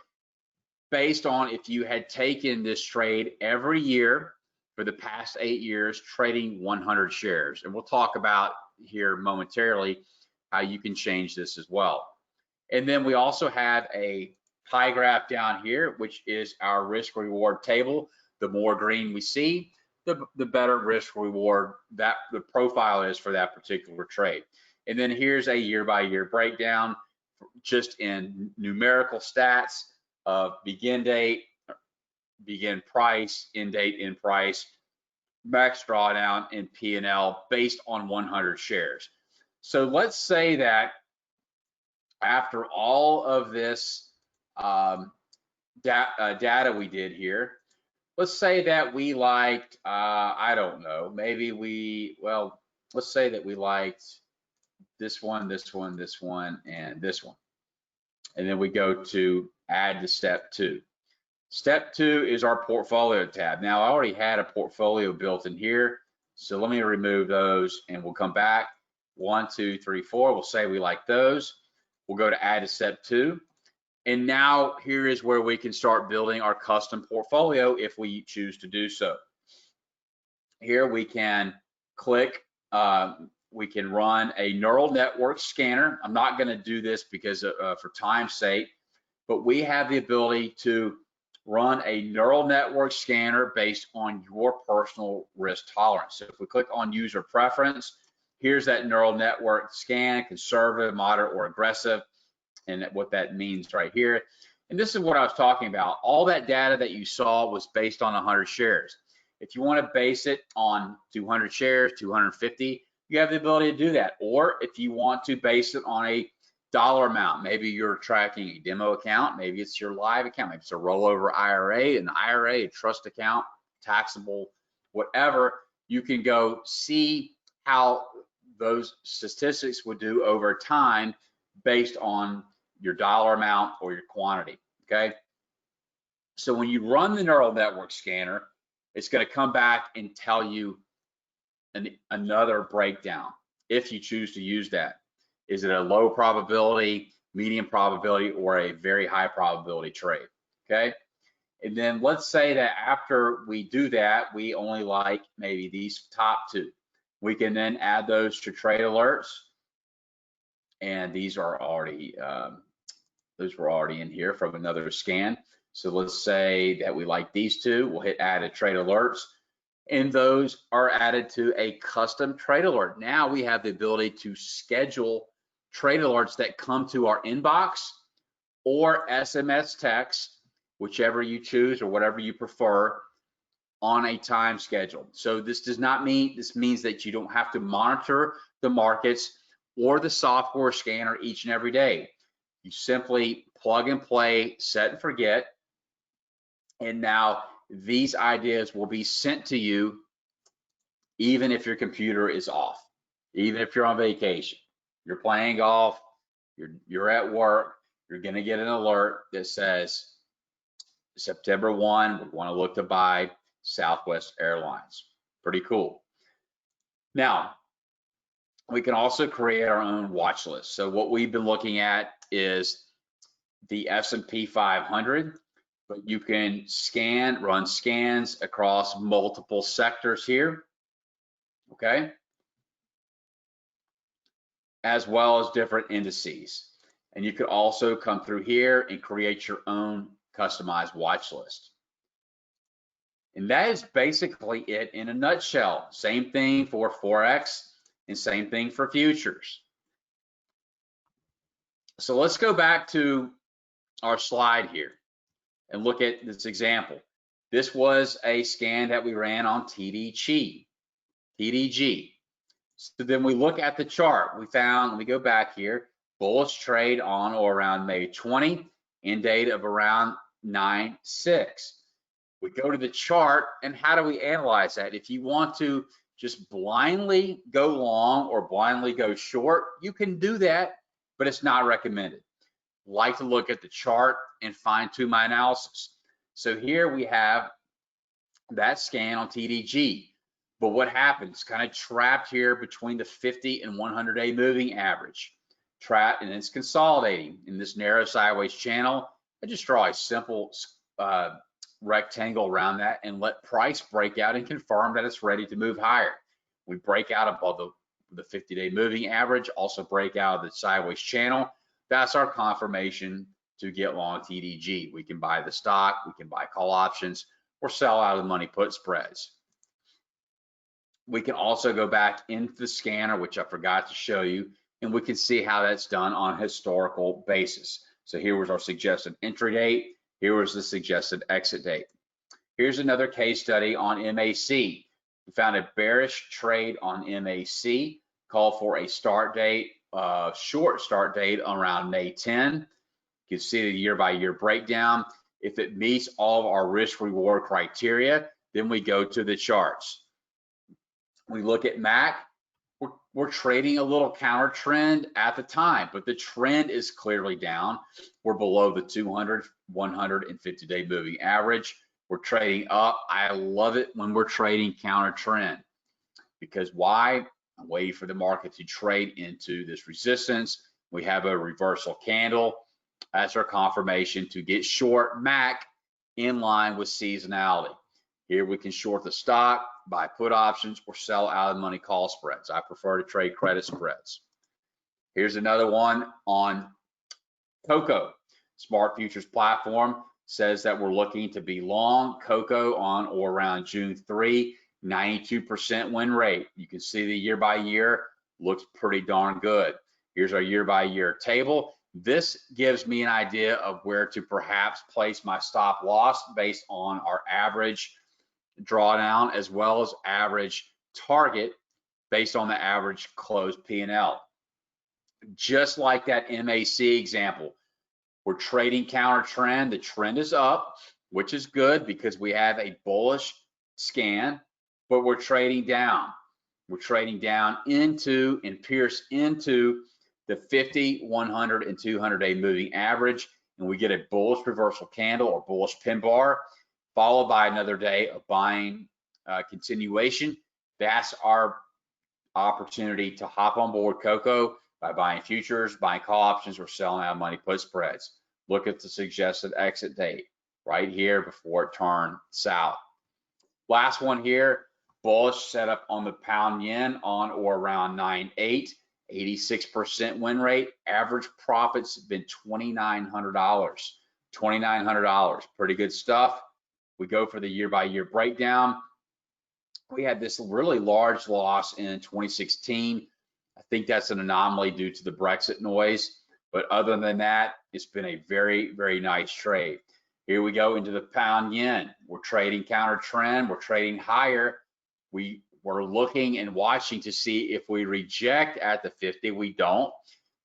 based on if you had taken this trade every year for the past 8 years, trading 100 shares. And we'll talk about here momentarily how you can change this as well. And then we also have a pie graph down here, which is our risk reward table. The more green we see, the better risk reward that the profile is for that particular trade. And then here's a year by year breakdown just in numerical stats of begin date, begin price, end date, end price, max drawdown, and P&L based on 100 shares. So let's say that after all of this data we did here, let's say that we liked, I don't know, maybe let's say that we liked this one, this one, this one, and this one. And then we go to add to step 2. Step 2 is our portfolio tab. Now, I already had a portfolio built in here, so let me remove those and we'll come back. 1, 2, 3, 4, we'll say we like those. We'll go to add to step 2. And now here is where we can start building our custom portfolio if we choose to do so. Here we can click, we can run a neural network scanner. I'm not going to do this because for time's sake, but we have the ability to run a neural network scanner based on your personal risk tolerance. So if we click on user preference, here's that neural network scan, conservative, moderate, or aggressive, and what that means right here. And this is what I was talking about. All that data that you saw was based on 100 shares. If you want to base it on 200 shares, 250, you have the ability to do that. Or if you want to base it on a dollar amount, maybe you're tracking a demo account, maybe it's your live account, maybe it's a rollover IRA, an IRA, a trust account, taxable, whatever, you can go see how those statistics would do over time based on your dollar amount or your quantity, okay? So when you run the neural network scanner, it's going to come back and tell you another breakdown if you choose to use that. Is it a low probability, medium probability, or a very high probability trade, okay? And then let's say that after we do that, we only like maybe these top 2. We can then add those to trade alerts. And these are already, those were already in here from another scan. So let's say that we like these 2. We'll hit add to trade alerts. And those are added to a custom trade alert. Now we have the ability to schedule trade alerts that come to our inbox or SMS text, whichever you choose or whatever you prefer, on a time schedule. So this does not mean, this means that you don't have to monitor the markets or the software scanner each and every day. You simply plug and play, set and forget, and now these ideas will be sent to you even if your computer is off, even if you're on vacation, you're playing golf, you're at work, you're gonna get an alert that says September 1, we wanna look to buy Southwest Airlines. Pretty cool. Now, we can also create our own watch list. So what we've been looking at is the S&P 500, but you can run scans across multiple sectors here, okay? As well as different indices. And you could also come through here and create your own customized watch list. And that is basically it in a nutshell. Same thing for Forex and same thing for futures. So let's go back to our slide here and look at this example. This was a scan that we ran on TDG. So then we look at the chart. We found, let me go back here, bullish trade on or around May 20, end date of around 9/6. We go to the chart, and how do we analyze that? If you want to just blindly go long or blindly go short, you can do that, but it's not recommended. Like to look at the chart and fine tune my analysis. So here we have that scan on TDG, but what happens? Kind of trapped here between the 50 and 100-day moving average. Trapped, and it's consolidating in this narrow sideways channel. I just draw a simple rectangle around that and let price break out and confirm that it's ready to move higher. We break out above the 50-day moving average, also break out of the sideways channel. That's our confirmation to get long TDG. We can buy the stock, we can buy call options, or sell out of the money put spreads. We can also go back into the scanner, which I forgot to show you, and we can see how that's done on a historical basis. So here was our suggested entry date. Here was the suggested exit date. Here's another case study on MAC. We found a bearish trade on MAC, called for a start date, short start date around May 10. You can see the year-by-year breakdown. If it meets all of our risk-reward criteria, then we go to the charts. We look at MAC. We're trading a little counter trend at the time, but the trend is clearly down. We're below the 200, 100, and 50-day moving average. We're trading up. I love it when we're trading counter trend, because why? I'm waiting for the market to trade into this resistance. We have a reversal candle. That's our confirmation to get short MAC in line with seasonality. Here we can short the stock, buy put options, or sell out of the money call spreads. I prefer to trade credit spreads. Here's another one on cocoa. Smart Futures platform says that we're looking to be long cocoa on or around June 3, 92% win rate. You can see the year by year looks pretty darn good. Here's our year by year table. This gives me an idea of where to perhaps place my stop loss based on our average drawdown as well as average target based on the average closed P&L. Just like that MAC example, we're trading counter trend. The trend is up, which is good because we have a bullish scan, but we're trading down. We're trading down into and pierce into the 50, 100, and 200-day moving average, and we get a bullish reversal candle or bullish pin bar, followed by another day of buying continuation. That's our opportunity to hop on board cocoa by buying futures, buying call options, or selling out money put spreads. Look at the suggested exit date right here before it turned south. Last one here, bullish setup on the pound yen on or around 9.8, 86% win rate. Average profits have been $2,900. $2,900, pretty good stuff. We go for the year-by-year breakdown. We had this really large loss in 2016. I think that's an anomaly due to the Brexit noise. But other than that, it's been a very, very nice trade. Here we go into the pound yen. We're trading counter trend. We're trading higher. We're looking and watching to see if we reject at the 50. We don't.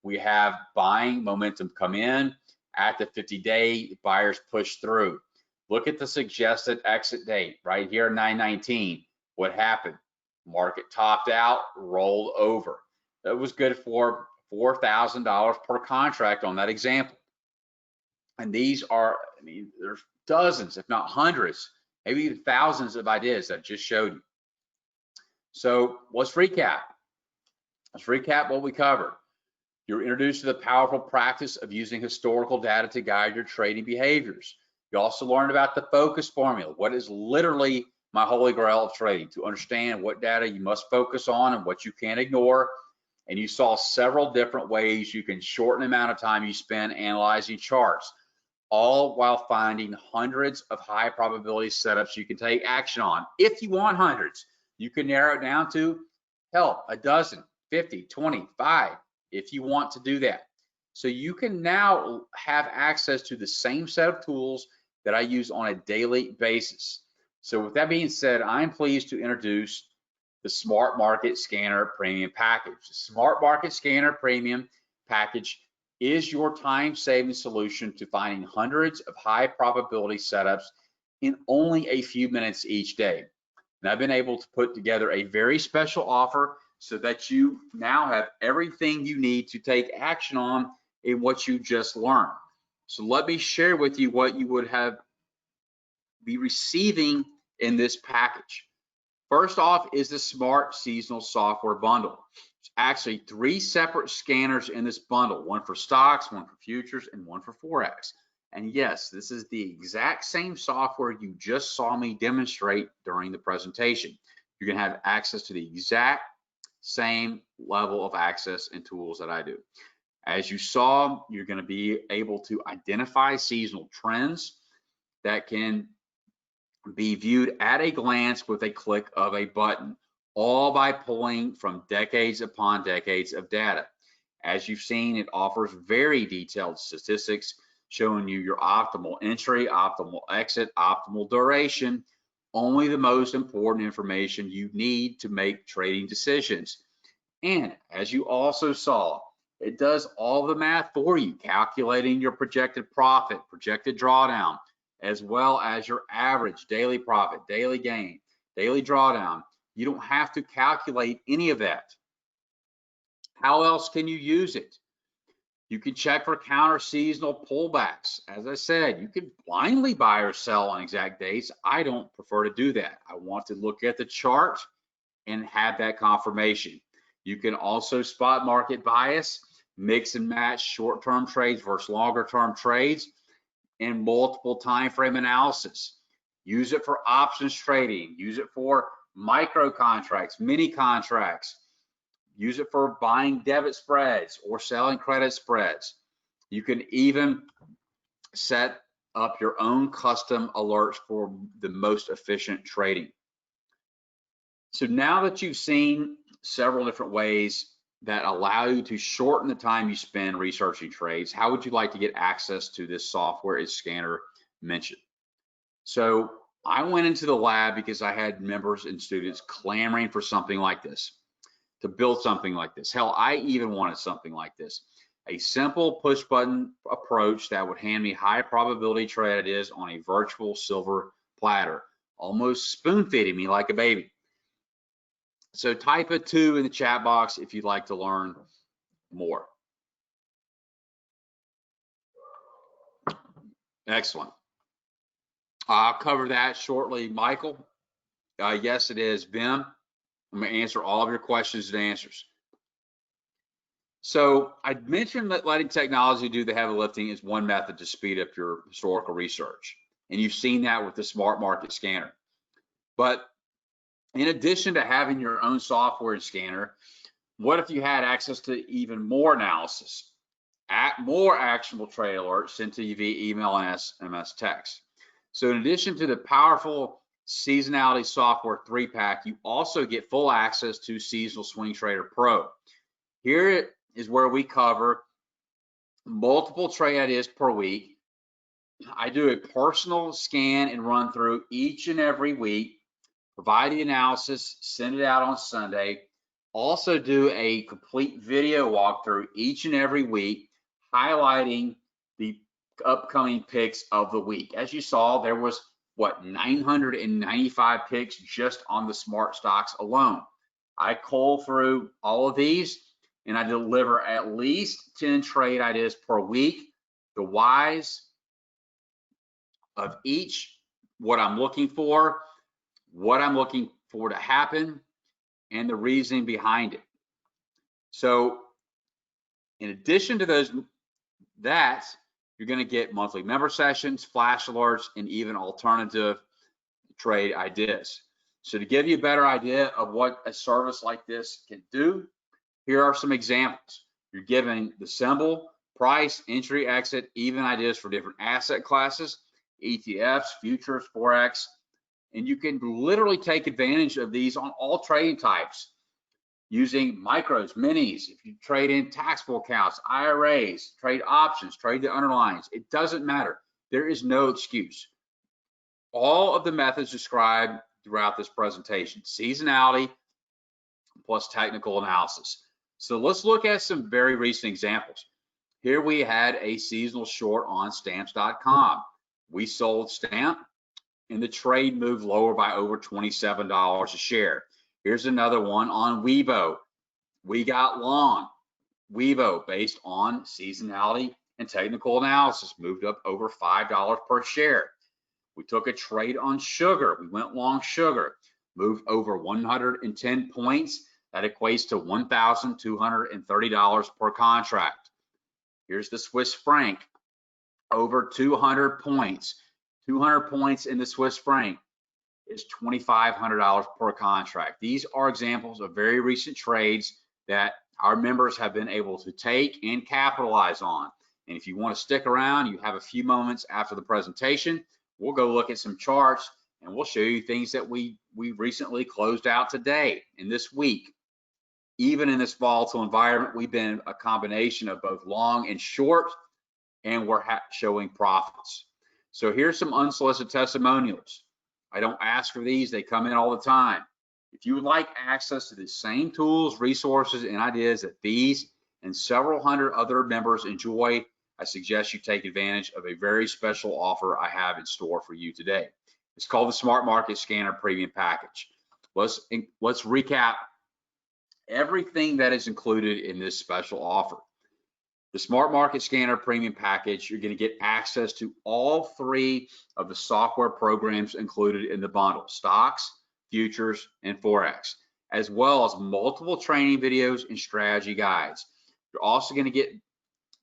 We have buying momentum come in. At the 50-day, buyers push through. Look at the suggested exit date right here, 9/19. What happened? Market topped out, rolled over. That was good for $4,000 per contract on that example. And these are, I mean, there's dozens, if not hundreds, maybe even thousands of ideas that I just showed you. So let's recap. Let's recap what we covered. You're introduced to the powerful practice of using historical data to guide your trading behaviors. You also learned about the focus formula, what is literally my holy grail of trading, to understand what data you must focus on and what you can't ignore. And you saw several different ways you can shorten the amount of time you spend analyzing charts, all while finding hundreds of high probability setups you can take action on. If you want hundreds, you can narrow it down to, hell, a dozen, 50, 20, 5, if you want to do that. So you can now have access to the same set of tools that I use on a daily basis. So with that being said, I'm pleased to introduce the smartMARKET Scanner Premium Package. The smartMARKET Scanner Premium Package is your time-saving solution to finding hundreds of high probability setups in only a few minutes each day. And I've been able to put together a very special offer so that you now have everything you need to take action on in what you just learned. So let me share with you what you would be receiving in this package. First off is the Smart Seasonal Software Bundle. There's actually 3 separate scanners in this bundle, one for stocks, one for futures, and one for Forex. And yes, this is the exact same software you just saw me demonstrate during the presentation. You're going to have access to the exact same level of access and tools that I do. As you saw, you're going to be able to identify seasonal trends that can be viewed at a glance with a click of a button, all by pulling from decades upon decades of data. As you've seen, it offers very detailed statistics showing you your optimal entry, optimal exit, optimal duration, only the most important information you need to make trading decisions. And as you also saw, it does all the math for you, calculating your projected profit, projected drawdown, as well as your average daily profit, daily gain, daily drawdown. You don't have to calculate any of that. How else can you use it? You can check for counter seasonal pullbacks. As I said, you can blindly buy or sell on exact dates. I don't prefer to do that. I want to look at the chart and have that confirmation. You can also spot market bias, mix and match short-term trades versus longer-term trades, and multiple time frame analysis. Use it for options trading. Use it for micro contracts, mini contracts. Use it for buying debit spreads or selling credit spreads. You can even set up your own custom alerts for the most efficient trading. So now that you've seen several different ways that allow you to shorten the time you spend researching trades, how would you like to get access to this software as Scanner mentioned? So I went into the lab because I had members and students clamoring for something like this, to build something like this. Hell, I even wanted something like this. A simple push button approach that would hand me high probability trade ideas on a virtual silver platter, almost spoon feeding me like a baby. So type a 2 in the chat box if you'd like to learn more. Excellent. I'll cover that shortly, Michael. Yes, it is. Vim, I'm going to answer all of your questions and answers. So I mentioned that letting technology do the heavy lifting is one method to speed up your historical research. And you've seen that with the SmartMARKET scanner. But in addition to having your own software and scanner, what if you had access to even more analysis, more actionable trade alerts sent to you via email and SMS text? So in addition to the powerful seasonality software 3-pack, you also get full access to Seasonal Swing Trader Pro. Here is where we cover multiple trade ideas per week. I do a personal scan and run through each and every week, provide the analysis, send it out on Sunday. Also do a complete video walkthrough each and every week, highlighting the upcoming picks of the week. As you saw, there was, 995 picks just on the smart stocks alone. I cull through all of these and I deliver at least 10 trade ideas per week, the whys of each, what I'm looking for to happen, and the reasoning behind it. So in addition to that, you're going to get monthly member sessions, flash alerts, and even alternative trade ideas. So to give you a better idea of what a service like this can do, here are some examples. You're given the symbol, price, entry, exit, even ideas for different asset classes, ETFs, futures, Forex, and you can literally take advantage of these on all trading types using micros, minis. If you trade in taxable accounts, IRAs, trade options, trade the underlyings, it doesn't matter. There is no excuse. All of the methods described throughout this presentation, seasonality plus technical analysis. So let's look at some very recent examples. Here we had a seasonal short on stamps.com. We sold stamp and the trade moved lower by over $27 a share. Here's another one on Weibo. We got long. Weibo, based on seasonality and technical analysis, moved up over $5 per share. We took a trade on sugar. We went long sugar, moved over 110 points. That equates to $1,230 per contract. Here's the Swiss franc, over 200 points. 200 points in the Swiss franc is $2,500 per contract. These are examples of very recent trades that our members have been able to take and capitalize on. And if you want to stick around, you have a few moments after the presentation, we'll go look at some charts and we'll show you things that we recently closed out today and this week. Even in this volatile environment, we've been a combination of both long and short, and we're showing profits. So here's some unsolicited testimonials. I don't ask for these, they come in all the time. If you would like access to the same tools, resources, and ideas that these and several hundred other members enjoy, I suggest you take advantage of a very special offer I have in store for you today. It's called the smartMARKET Scanner Premium Package. Let's recap everything that is included in this special offer. The smartMARKET Scanner Premium Package, you're going to get access to all 3 of the software programs included in the bundle: stocks, futures, and Forex, as well as multiple training videos and strategy guides. You're also going to get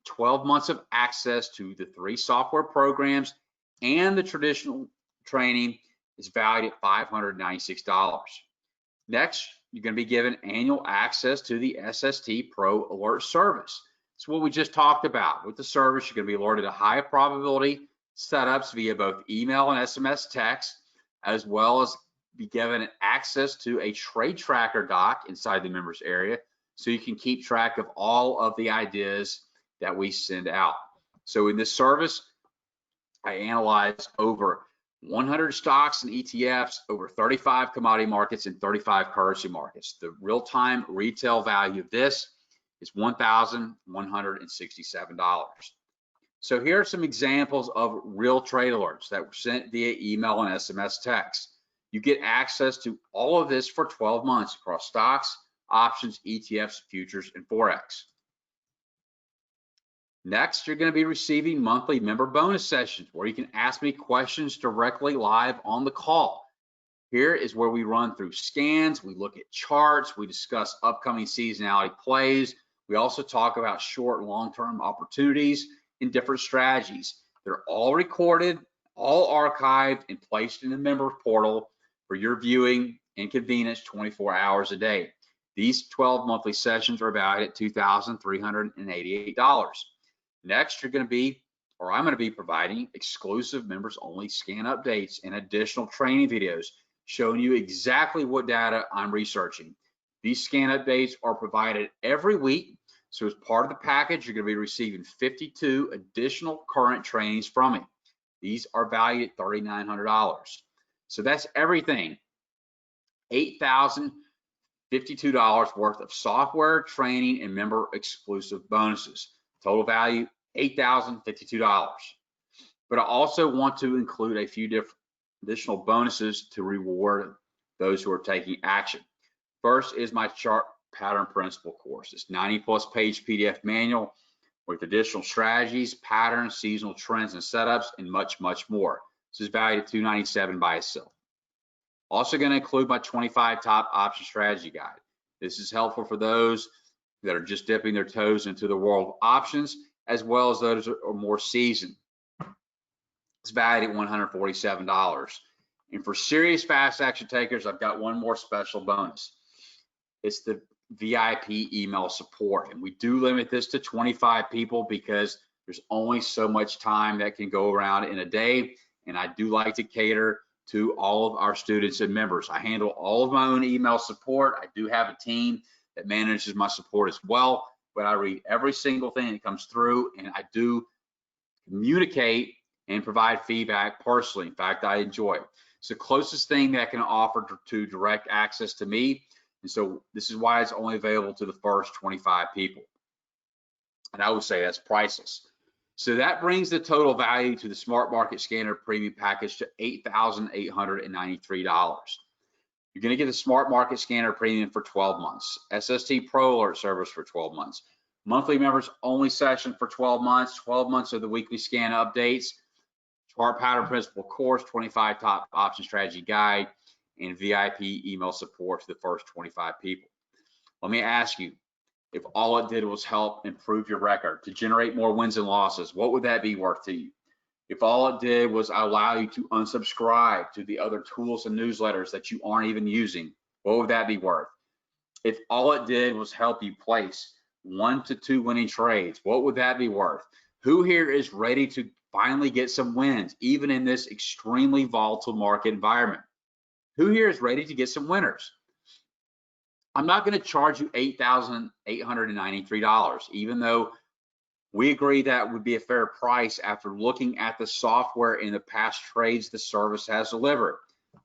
12 months of access to the 3 software programs, and the traditional training is valued at $596. Next, you're going to be given annual access to the SST Pro Alert service. It's what we just talked about. With the service, you're going to be alerted to high probability setups via both email and SMS text, as well as be given access to a trade tracker doc inside the members area, so you can keep track of all of the ideas that we send out. So in this service, I analyze over 100 stocks and ETFs, over 35 commodity markets, and 35 currency markets. The real-time retail value of this is $1,167. So here are some examples of real trade alerts that were sent via email and SMS text. You get access to all of this for 12 months across stocks, options, ETFs, futures, and Forex. Next, you're going to be receiving monthly member bonus sessions where you can ask me questions directly live on the call. Here is where we run through scans, we look at charts, we discuss upcoming seasonality plays. We also talk about short and long-term opportunities and different strategies. They're all recorded, all archived, and placed in the member portal for your viewing and convenience 24 hours a day. These 12 monthly sessions are valued at $2,388. Next, I'm going to be providing exclusive members only scan updates and additional training videos showing you exactly what data I'm researching. These scan updates are provided every week. So as part of the package, you're going to be receiving 52 additional current trainings from me. These are valued at $3,900. So that's everything. $8,052 worth of software, training, and member exclusive bonuses. Total value, $8,052. But I also want to include a few different additional bonuses to reward those who are taking action. First is my chart pattern principle course. It's 90+ page PDF manual with additional strategies, patterns, seasonal trends and setups, and much, much more. This is valued at $297 by itself. Also going to include my 25 top option strategy guide. This is helpful for those that are just dipping their toes into the world of options, as well as those that are more seasoned. It's valued at $147. And for serious fast action takers, I've got one more special bonus. It's the VIP email support. And we do limit this to 25 people because there's only so much time that can go around in a day. And I do like to cater to all of our students and members. I handle all of my own email support. I do have a team that manages my support as well, but I read every single thing that comes through, and I do communicate and provide feedback personally. In fact, I enjoy it. It's the closest thing that I can offer to direct access to me, and so this is why it's only available to the first 25 people. And I would say that's priceless. So that brings the total value to the smartMARKET Scanner Premium Package to $8,893. You're going to get the smartMARKET Scanner Premium for 12 months, SST Pro Alert service for 12 months, monthly members only session for 12 months, 12 months of the weekly scan updates, chart pattern principle course, 25 top option strategy guide, and VIP email support to the first 25 people. Let me ask you, if all it did was help improve your record to generate more wins and losses, what would that be worth to you? If all it did was allow you to unsubscribe to the other tools and newsletters that you aren't even using, what would that be worth? if all it did was help you place 1 to 2 winning trades, what would that be worth? Who here is ready to finally get some wins, even in this extremely volatile market environment? Who here is ready to get some winners? I'm not going to charge you $8,893, even though we agree that would be a fair price after looking at the software and the past trades the service has delivered.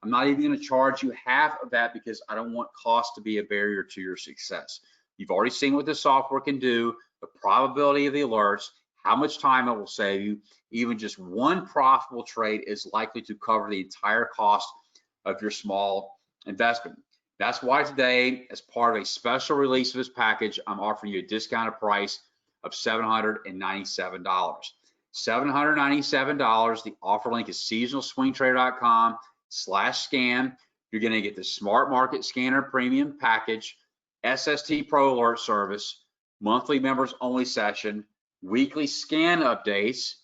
I'm not even going to charge you half of that because I don't want cost to be a barrier to your success. You've already seen what the software can do, the probability of the alerts, how much time it will save you. Even just one profitable trade is likely to cover the entire cost of your small investment. That's why today, as part of a special release of this package, I'm offering you a discounted price of $797. $797. The offer link is seasonalswingtrader.com/scan. You're going to get the smartMARKET Scanner Premium Package, SST Pro Alert Service, monthly members only session, weekly scan updates,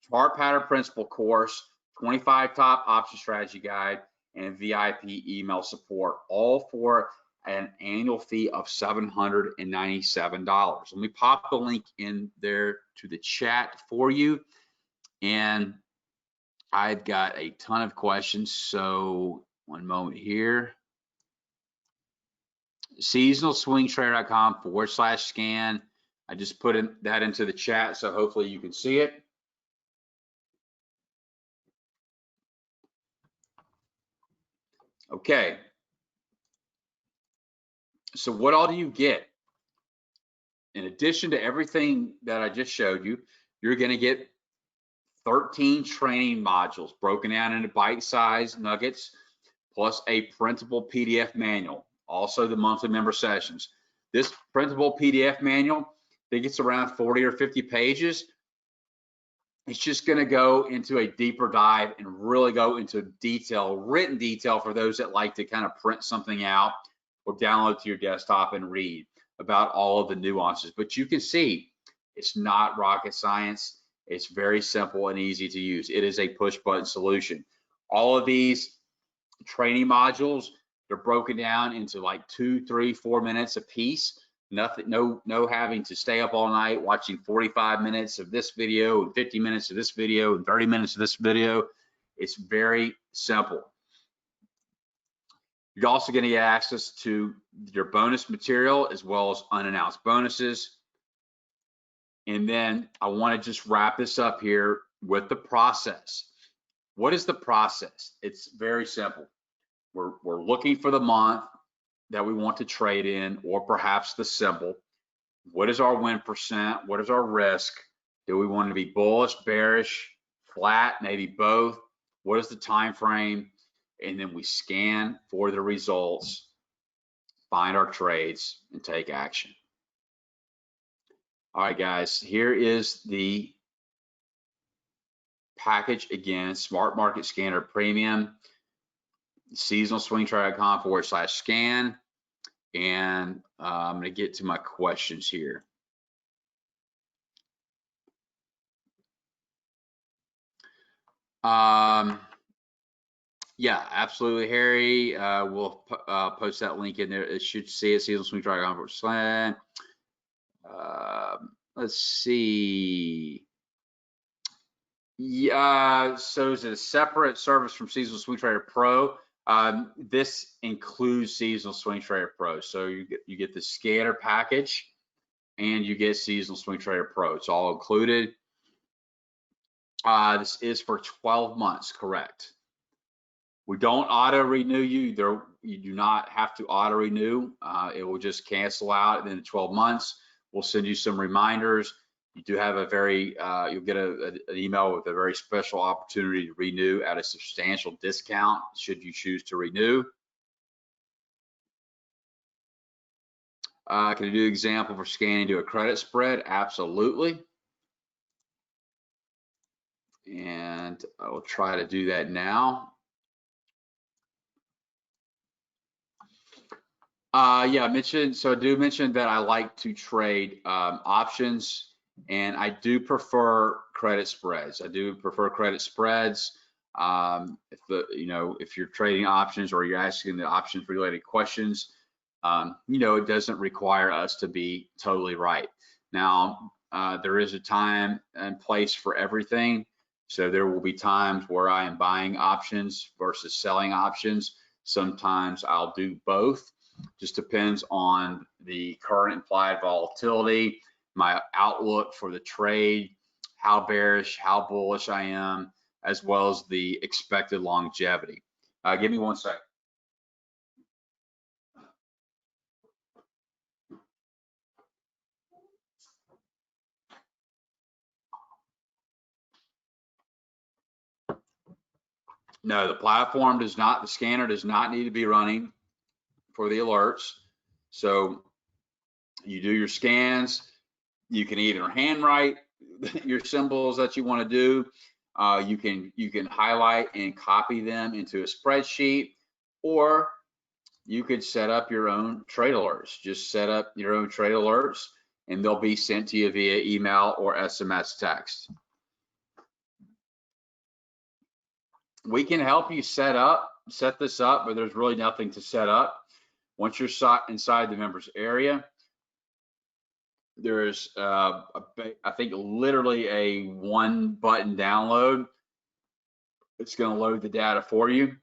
chart pattern principle course, 25 top option strategy guide, and VIP email support, all for an annual fee of $797. Let me pop the link in there to the chat for you. And I've got a ton of questions, so one moment here. Seasonalswingtrader.com/scan. I just put that into the chat, so hopefully you can see it. Okay. So what all do you get? In addition to everything that I just showed you, you're going to get 13 training modules broken down into bite-sized nuggets, plus a printable PDF manual, also the monthly member sessions. This printable PDF manual, I think it's around 40 or 50 pages. It's just going to go into a deeper dive and really go into detail, written detail for those that like to kind of print something out or download to your desktop and read about all of the nuances. But you can see it's not rocket science. It's very simple and easy to use. It is a push button solution. All of these training modules, they're broken down into like 2, 3, 4 minutes a piece. Nothing, no having to stay up all night watching 45 minutes of this video and 50 minutes of this video and 30 minutes of this video. It's very simple. You're also going to get access to your bonus material as well as unannounced bonuses. And then I want to just wrap this up here with the process. What is the process? It's very simple. We're looking for the month that we want to trade in, or perhaps the symbol. What is our win percent? What is our risk? Do we want to be bullish, bearish, flat, maybe both? What is the time frame? And then we scan for the results, find our trades, and take action. All right, guys, here is the package again, smartMARKET Scanner Premium, seasonalswingtrader.com/scan. And I'm going to get to my questions here. Yeah, absolutely, Harry. We'll post that link in there. It should say it, seasonalswingtrader.com/scan. Let's see. Yeah, so is it a separate service from Seasonal Swing Trader Pro? This includes Seasonal Swing Trader Pro. So you get the scanner package and you get Seasonal Swing Trader Pro. It's all included. This is for 12 months, correct? We don't auto renew you. You do not have to auto renew. It will just cancel out in 12 months. We'll send you some reminders. You do have a very, you'll get an email with a very special opportunity to renew at a substantial discount should you choose to renew. Can you do an example for scanning to a credit spread? Absolutely. And I will try to do that now. Yeah, I do mention that I like to trade options, and I do prefer credit spreads. If you're trading options or you're asking the options related questions, you know, it doesn't require us to be totally right. Now, there is a time and place for everything. So there will be times where I am buying options versus selling options. Sometimes I'll do both. Just depends on the current implied volatility, my outlook for the trade, how bearish, how bullish I am, as well as the expected longevity. Give me 1 second. No, the scanner does not need to be running for the alerts. So you do your scans. You can either handwrite your symbols that you want to do. You can highlight and copy them into a spreadsheet, or you could set up your own trade alerts. Just set up your own trade alerts, and they'll be sent to you via email or SMS text. We can help you set this up, but there's really nothing to set up. Once you're inside the members area, there's I think literally a 1-button download. It's going to load the data for you,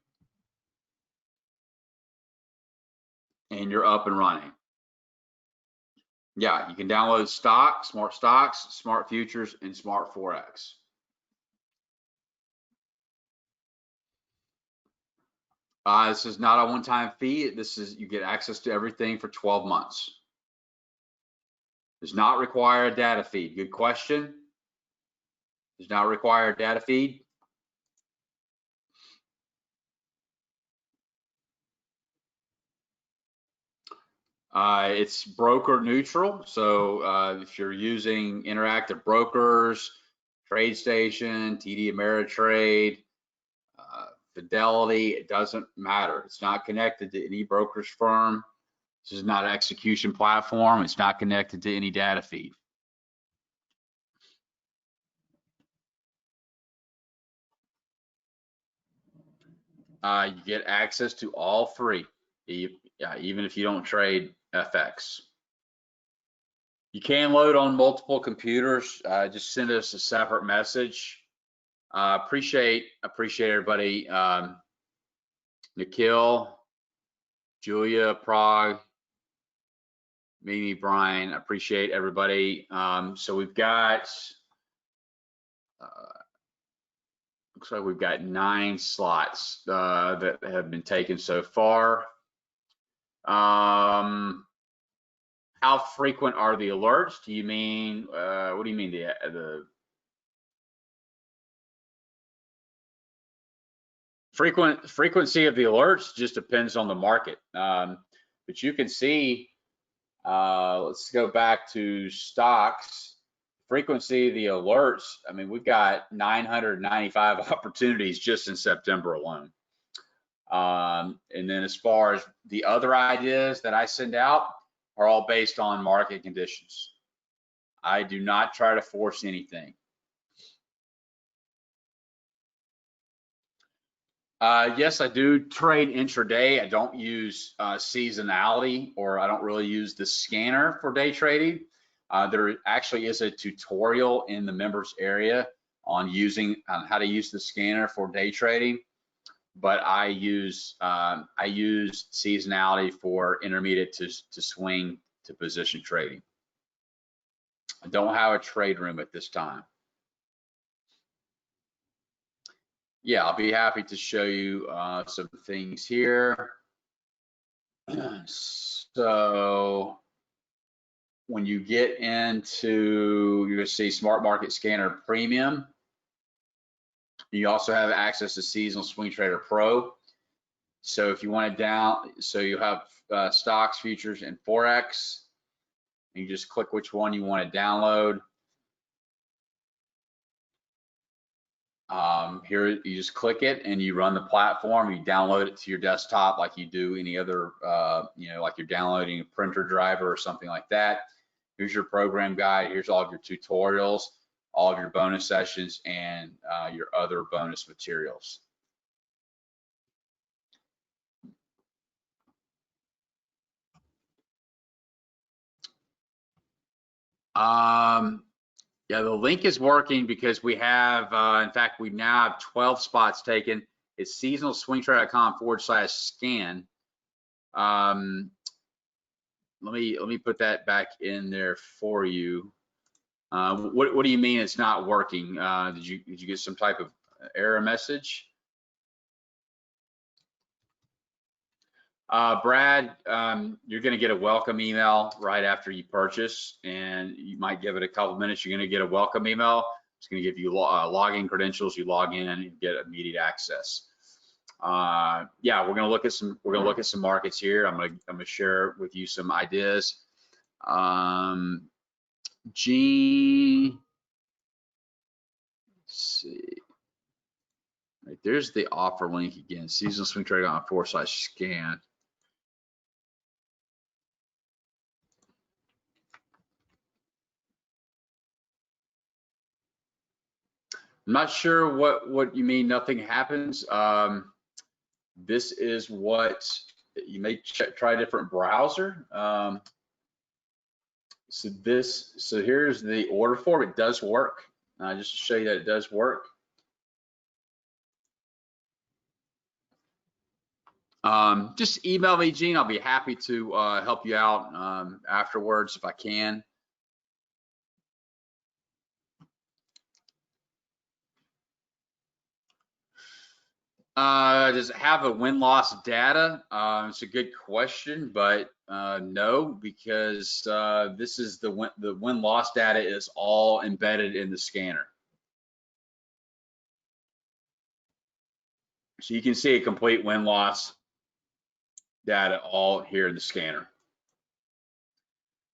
and you're up and running. Yeah, you can download smart stocks, smart futures, and smart forex. This is not a one-time fee. You get access to everything for 12 months. Does not require a data feed. Good question. Does not require a data feed. It's broker neutral. So if you're using Interactive Brokers, TradeStation, TD Ameritrade, Fidelity, it doesn't matter. It's not connected to any brokerage firm. This is not an execution platform. It's not connected to any data feed. You get access to all three, even if you don't trade FX. You can load on multiple computers. Just send us a separate message. Appreciate everybody. Nikhil, Julia, Prague, Mimi, Brian, appreciate everybody. So we've got, looks like we've got 9 slots that have been taken so far. How frequent are the alerts? Do you mean, what do you mean the frequency of the alerts just depends on the market. But you can see, let's go back to stocks. Frequency of the alerts, I mean, we've got 995 opportunities just in September alone. And then as far as the other ideas that I send out are all based on market conditions. I do not try to force anything. Yes, I do trade intraday. I don't use seasonality, or I don't really use the scanner for day trading. There actually is a tutorial in the members area on how to use the scanner for day trading, but I use seasonality for intermediate to swing to position trading. I don't have a trade room at this time. Yeah, I'll be happy to show you some things here. So when you get into, you're gonna see smartMARKET Scanner Premium. You also have access to Seasonal Swing Trader Pro. So if you want to so you have stocks, futures, and forex. You just click which one you want to download. Here you just click it and you run the platform. You download it to your desktop like you do any other, like you're downloading a printer driver or something like that. Here's your program guide. Here's all of your tutorials, all of your bonus sessions, and your other bonus materials. Yeah, the link is working because we have, in fact, we now have 12 spots taken. It's seasonalswingtrader.com/scan. Let me put that back in there for you. What do you mean it's not working? Did you get some type of error message? Brad, you're going to get a welcome email right after you purchase, and you might give it a couple minutes. You're going to get a welcome email. It's going to give you login credentials. You log in and get immediate access. Yeah, we're going to look at some markets here. I'm going to share with you some ideas. Gene, let's see. Right, there's the offer link again. Seasonal swing trading on /scan. I'm not sure what you mean nothing happens. This is what you may try a different browser. So here's the order form. It does work. Just to show you that it does work. Just email me, Gene. I'll be happy to help you out afterwards if I can. Does it have a win-loss data? It's a good question, but no, because this is the win-loss data is all embedded in the scanner. So you can see a complete win-loss data all here in the scanner.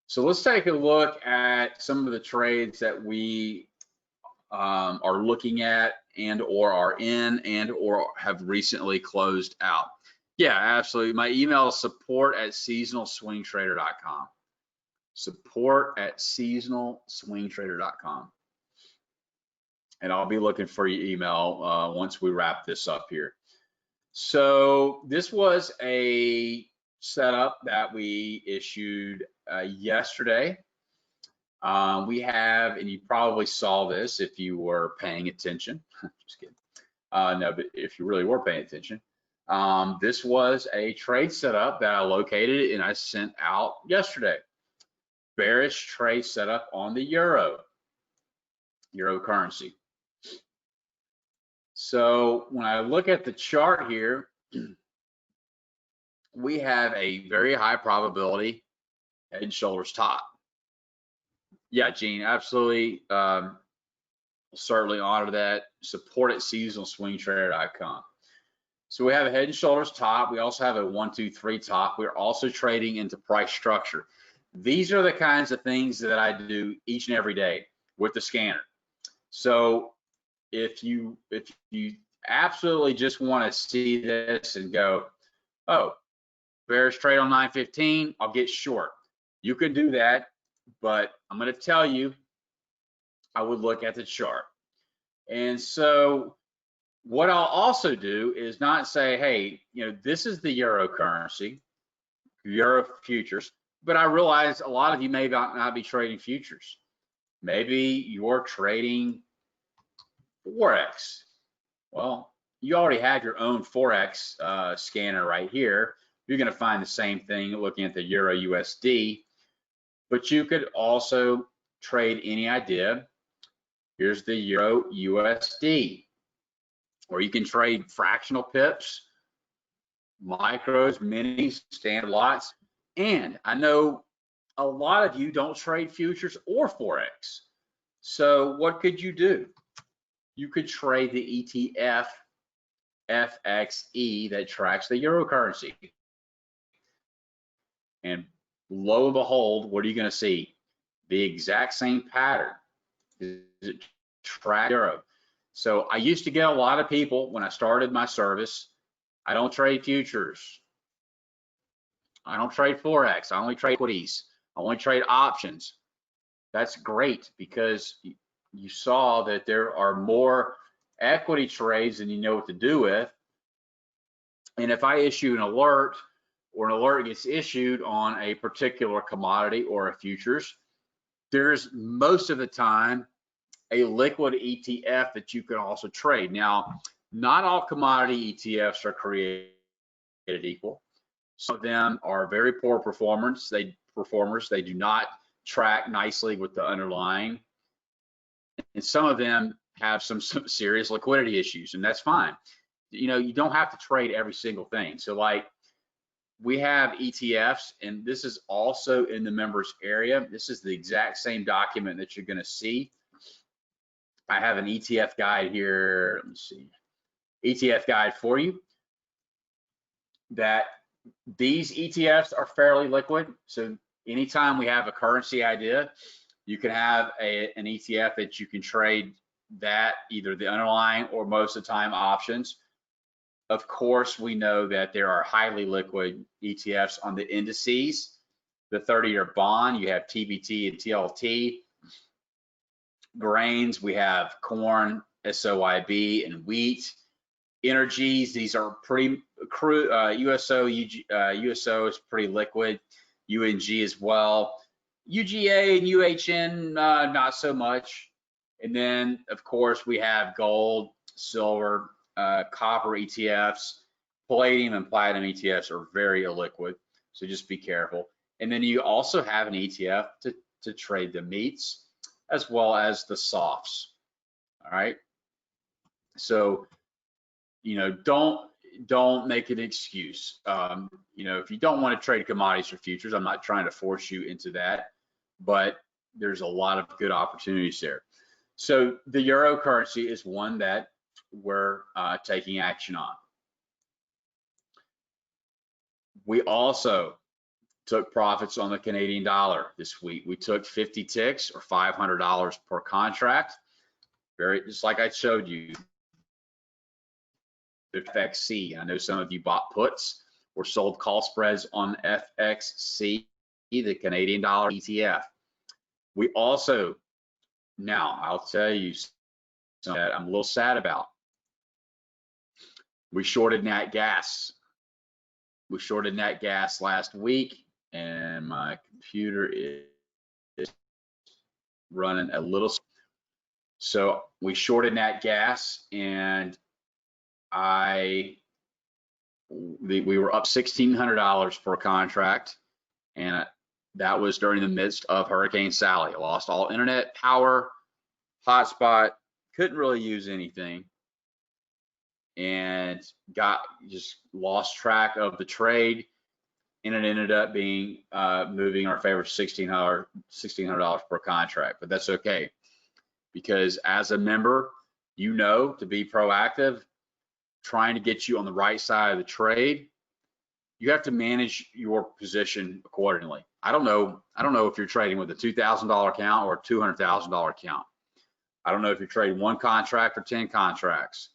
So let's take a look at some of the trades that we are looking at and or are in and or have recently closed out. Yeah, absolutely. My email is support@seasonalswingtrader.com. Support@seasonalswingtrader.com. And I'll be looking for your email once we wrap this up here. So this was a setup that we issued yesterday. We have, and you probably saw this if you were paying attention. Just kidding. No, but if you really were paying attention, this was a trade setup that I located and I sent out yesterday. Bearish trade setup on the euro currency. So when I look at the chart here, we have a very high probability head and shoulders top. Yeah, Gene, absolutely. Certainly honor that. Support@seasonalswingtrader.com. So we have a head and shoulders top. We also have a 1, 2, 3 top. We're also trading into price structure. These are the kinds of things that I do each and every day with the scanner. So if you absolutely just want to see this and go, oh, bearish trade on 915, I'll get short. You can do that, but I'm going to tell you, I would look at the chart. And so what I'll also do is not say, hey, this is the euro currency, euro futures, but I realize a lot of you may not be trading futures. Maybe you're trading Forex. Well, you already have your own Forex scanner right here. You're going to find the same thing looking at the euro USD, but you could also trade any idea. Here's the euro USD, or you can trade fractional pips, micros, minis, standard lots. And I know a lot of you don't trade futures or Forex. So what could you do? You could trade the ETF FXE that tracks the euro currency. And lo and behold, what are you going to see? The exact same pattern. Is it track euro? So I used to get a lot of people when I started my service. I don't trade futures. I don't trade Forex. I only trade equities. I only trade options. That's great because you saw that there are more equity trades than you know what to do with. And if I issue an alert, or an alert gets issued on a particular commodity or a futures, there's most of the time a liquid ETF that you can also trade. Now, not all commodity ETFs are created equal. Some of them are very poor performers. They do not track nicely with the underlying, and some of them have some serious liquidity issues, and that's fine. You know, you don't have to trade every single thing. So like we have ETFs, and this is also in the members area. This is the exact same document that you're going to see. I have an ETF guide here. Let me see. ETF guide for you. That these ETFs are fairly liquid. So anytime we have a currency idea, you can have an ETF that you can trade that, either the underlying or most of the time options. Of course, we know that there are highly liquid ETFs on the indices. The 30-year bond, you have TBT and TLT. Grains, we have corn, SOYB, and wheat. Energies, these are pretty crude. USO is pretty liquid. UNG as well. UGA and UHN, not so much. And then, of course, we have gold, silver, copper ETFs. Palladium and platinum ETFs are very illiquid, so just be careful. And then you also have an ETF to trade the meats as well as the softs. All right. So, you know, don't make an excuse. You know, if you don't want to trade commodities or futures, I'm not trying to force you into that, but there's a lot of good opportunities there. So the euro currency is one that we're taking action on. We also took profits on the Canadian dollar this week. We took 50 ticks or $500 per contract. Just like I showed you. FXC. I know some of you bought puts or sold call spreads on FXC, the Canadian dollar ETF. We also, now I'll tell you something that I'm a little sad about. We shorted nat gas. We shorted nat gas last week, and my computer is running a little. So we shorted nat gas, and we were up $1,600 per contract, and that was during the midst of Hurricane Sally. I lost all internet power, hotspot, couldn't really use anything, and just lost track of the trade, and it ended up being moving in our favor, $1,600 per contract. But that's okay, because as a member, you know to be proactive, trying to get you on the right side of the trade, you have to manage your position accordingly. I don't know if you're trading with a $2,000 account or a $200,000 account. I don't know if you're trading one contract or 10 contracts.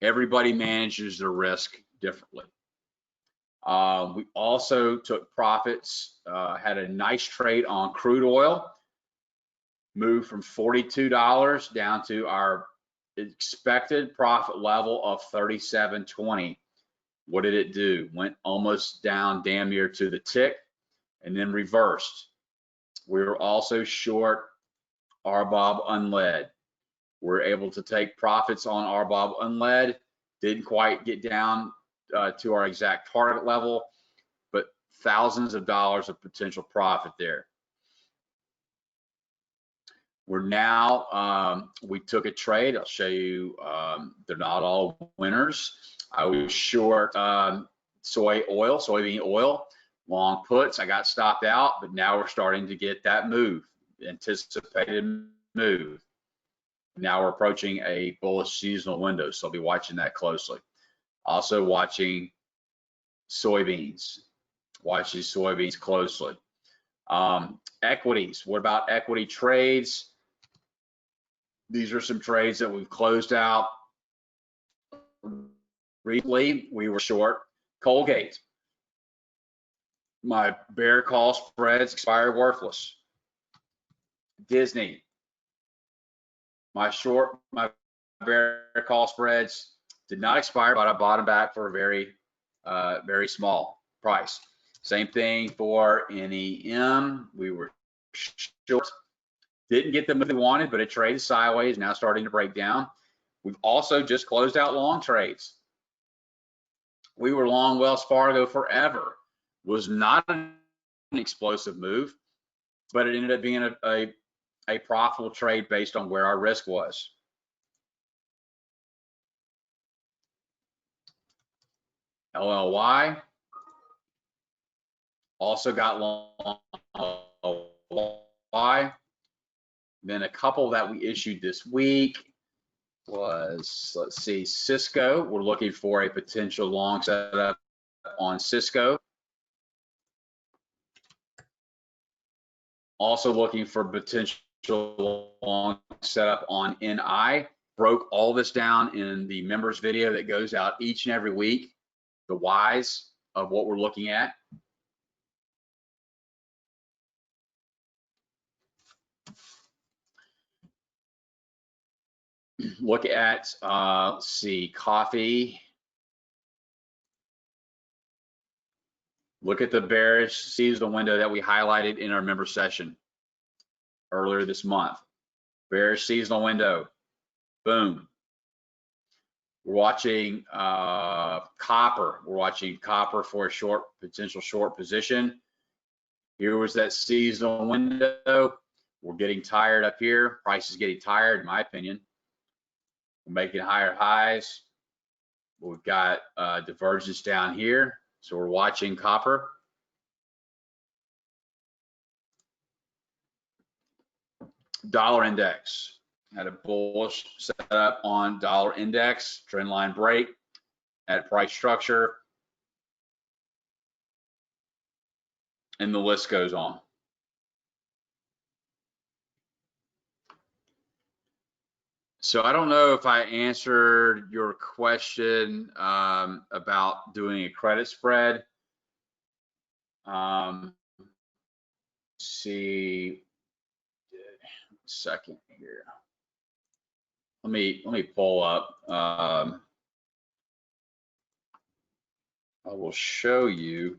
Everybody manages their risk differently. We also took profits, had a nice trade on crude oil, moved from $42 down to our expected profit level of $37.20. What did it do? Went almost down damn near to the tick and then reversed. We were also short RBOB unlead. We're able to take profits on RBOB unlead. Didn't quite get down to our exact target level, but thousands of dollars of potential profit there. We're now, we took a trade. I'll show you, they're not all winners. I was short soybean oil, long puts. I got stopped out, but now we're starting to get that move, anticipated move. Now we're approaching a bullish seasonal window, so I'll be watching that closely. Also watching soybeans, closely. Equities, what about equity trades? These are some trades that we've closed out recently. We were short Colgate. My bear call spreads expired worthless. Disney. My bear call spreads did not expire, but I bought them back for a very, very small price. Same thing for NEM. We were short. Didn't get the move they wanted, but it traded sideways, now starting to break down. We've also just closed out long trades. We were long Wells Fargo forever. Was not an explosive move, but it ended up being a profitable trade based on where our risk was. LLY also got long LLY. Then a couple that we issued this week was, let's see, Cisco. We're looking for a potential long setup on Cisco. Also looking for potential long setup on NI. Broke all this down in the members video that goes out each and every week, the whys of what we're looking at. Look at, let's see, coffee. Look at the bearish seasonal window that we highlighted in our member session earlier this month. Bearish seasonal window, boom. We're watching copper. We're watching copper for a potential short position. Here was that seasonal window. We're getting tired up here. Price is getting tired, in my opinion. We're making higher highs. We've got divergence down here. So we're watching copper. Dollar index. Had a bullish setup on dollar index. Trend line break at price structure. And the list goes on. So I don't know if I answered your question about doing a credit spread. See, a second here. Let me pull up. I will show you.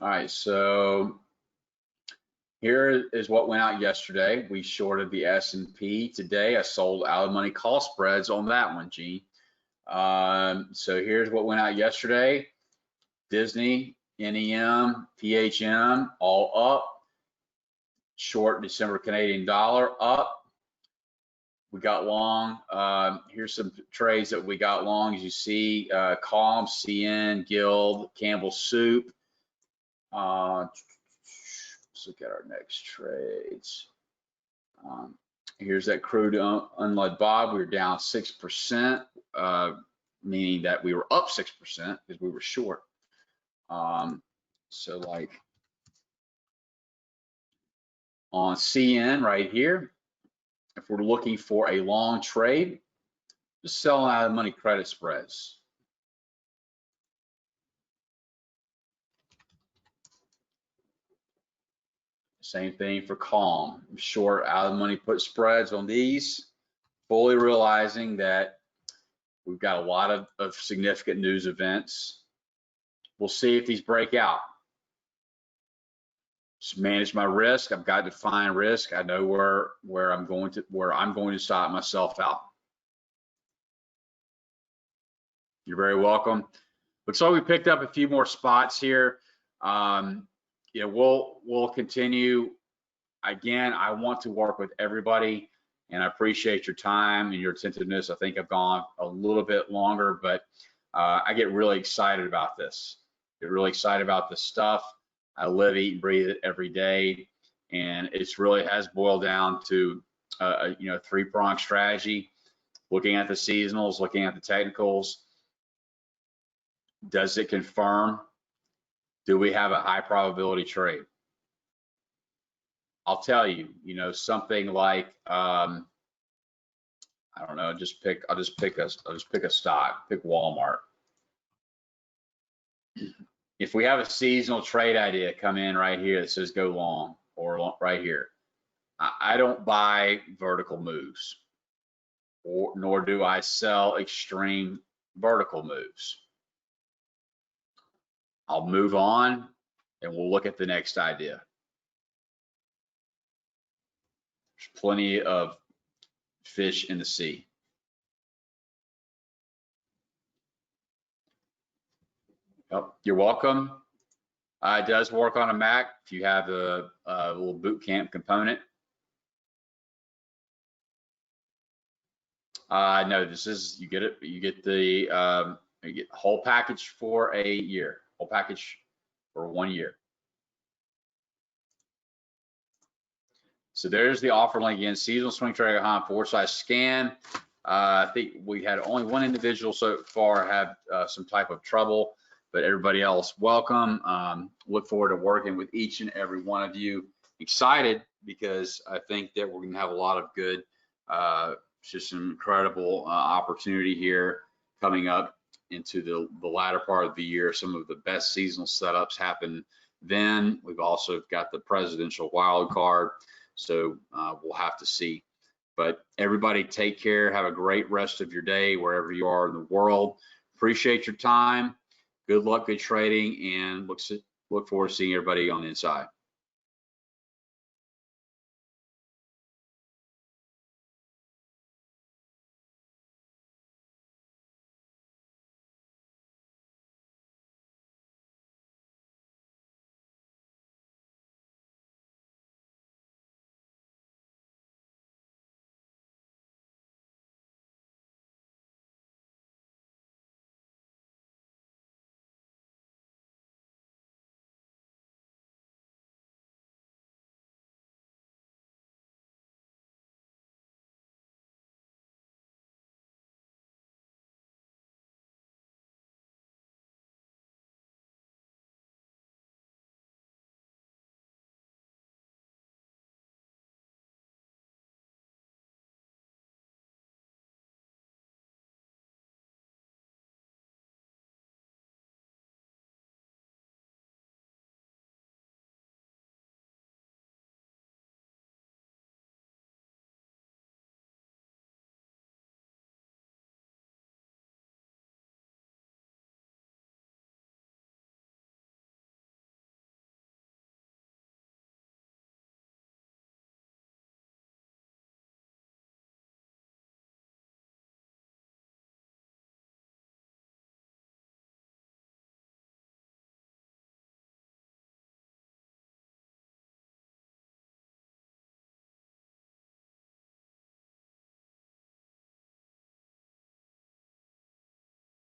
All right, so here is what went out yesterday. We shorted the S&P today. I sold out of money call spreads on that one, Gene. So here's what went out yesterday. Disney, NEM, PHM, all up. Short December Canadian dollar, up. We got long. Here's some trades that we got long. As you see, Calm, CN, Guild, Campbell Soup. Let's look at our next trades. Here's that crude unlead Bob. We were down 6%, meaning that we were up 6% because we were short. So like on CN right here, if we're looking for a long trade, just selling out of money credit spreads. Same thing for Calm. Short out of money put spreads on these, fully realizing that we've got a lot of significant news events. We'll see if these break out. Just manage my risk. I've got to define risk. I know where I'm going to stop myself out. You're very welcome. Looks like we picked up a few more spots here. Yeah, we'll continue. Again, I want to work with everybody, and I appreciate your time and your attentiveness. I think I've gone a little bit longer, but I get really excited about this. Get really excited about this stuff. I live, eat, and breathe it every day, and it's really has boiled down to a three-pronged strategy. Looking at the seasonals, looking at the technicals. Does it confirm? Do we have a high probability trade? I'll tell you, something like I don't know, I'll just pick a stock, pick Walmart. If we have a seasonal trade idea come in right here that says go long, or right here, I don't buy vertical moves, nor do I sell extreme vertical moves. I'll move on and we'll look at the next idea. There's plenty of fish in the sea. Oh, you're welcome. It does work on a Mac if you have a little boot camp component. No, this is, you get it. You get the whole package for a year. Whole package for 1 year. So there's the offer link again, seasonalswingtrader.com/scan. I think we had only one individual so far have some type of trouble, but everybody else, welcome. Look forward to working with each and every one of you. Excited because I think that we're going to have a lot of good, just some incredible opportunity here coming up into the latter part of the year. Some of the best seasonal setups happen then. We've also got the presidential wild card. So we'll have to see. But everybody take care. Have a great rest of your day wherever you are in the world. Appreciate your time. Good luck, good trading, and look forward to seeing everybody on the inside.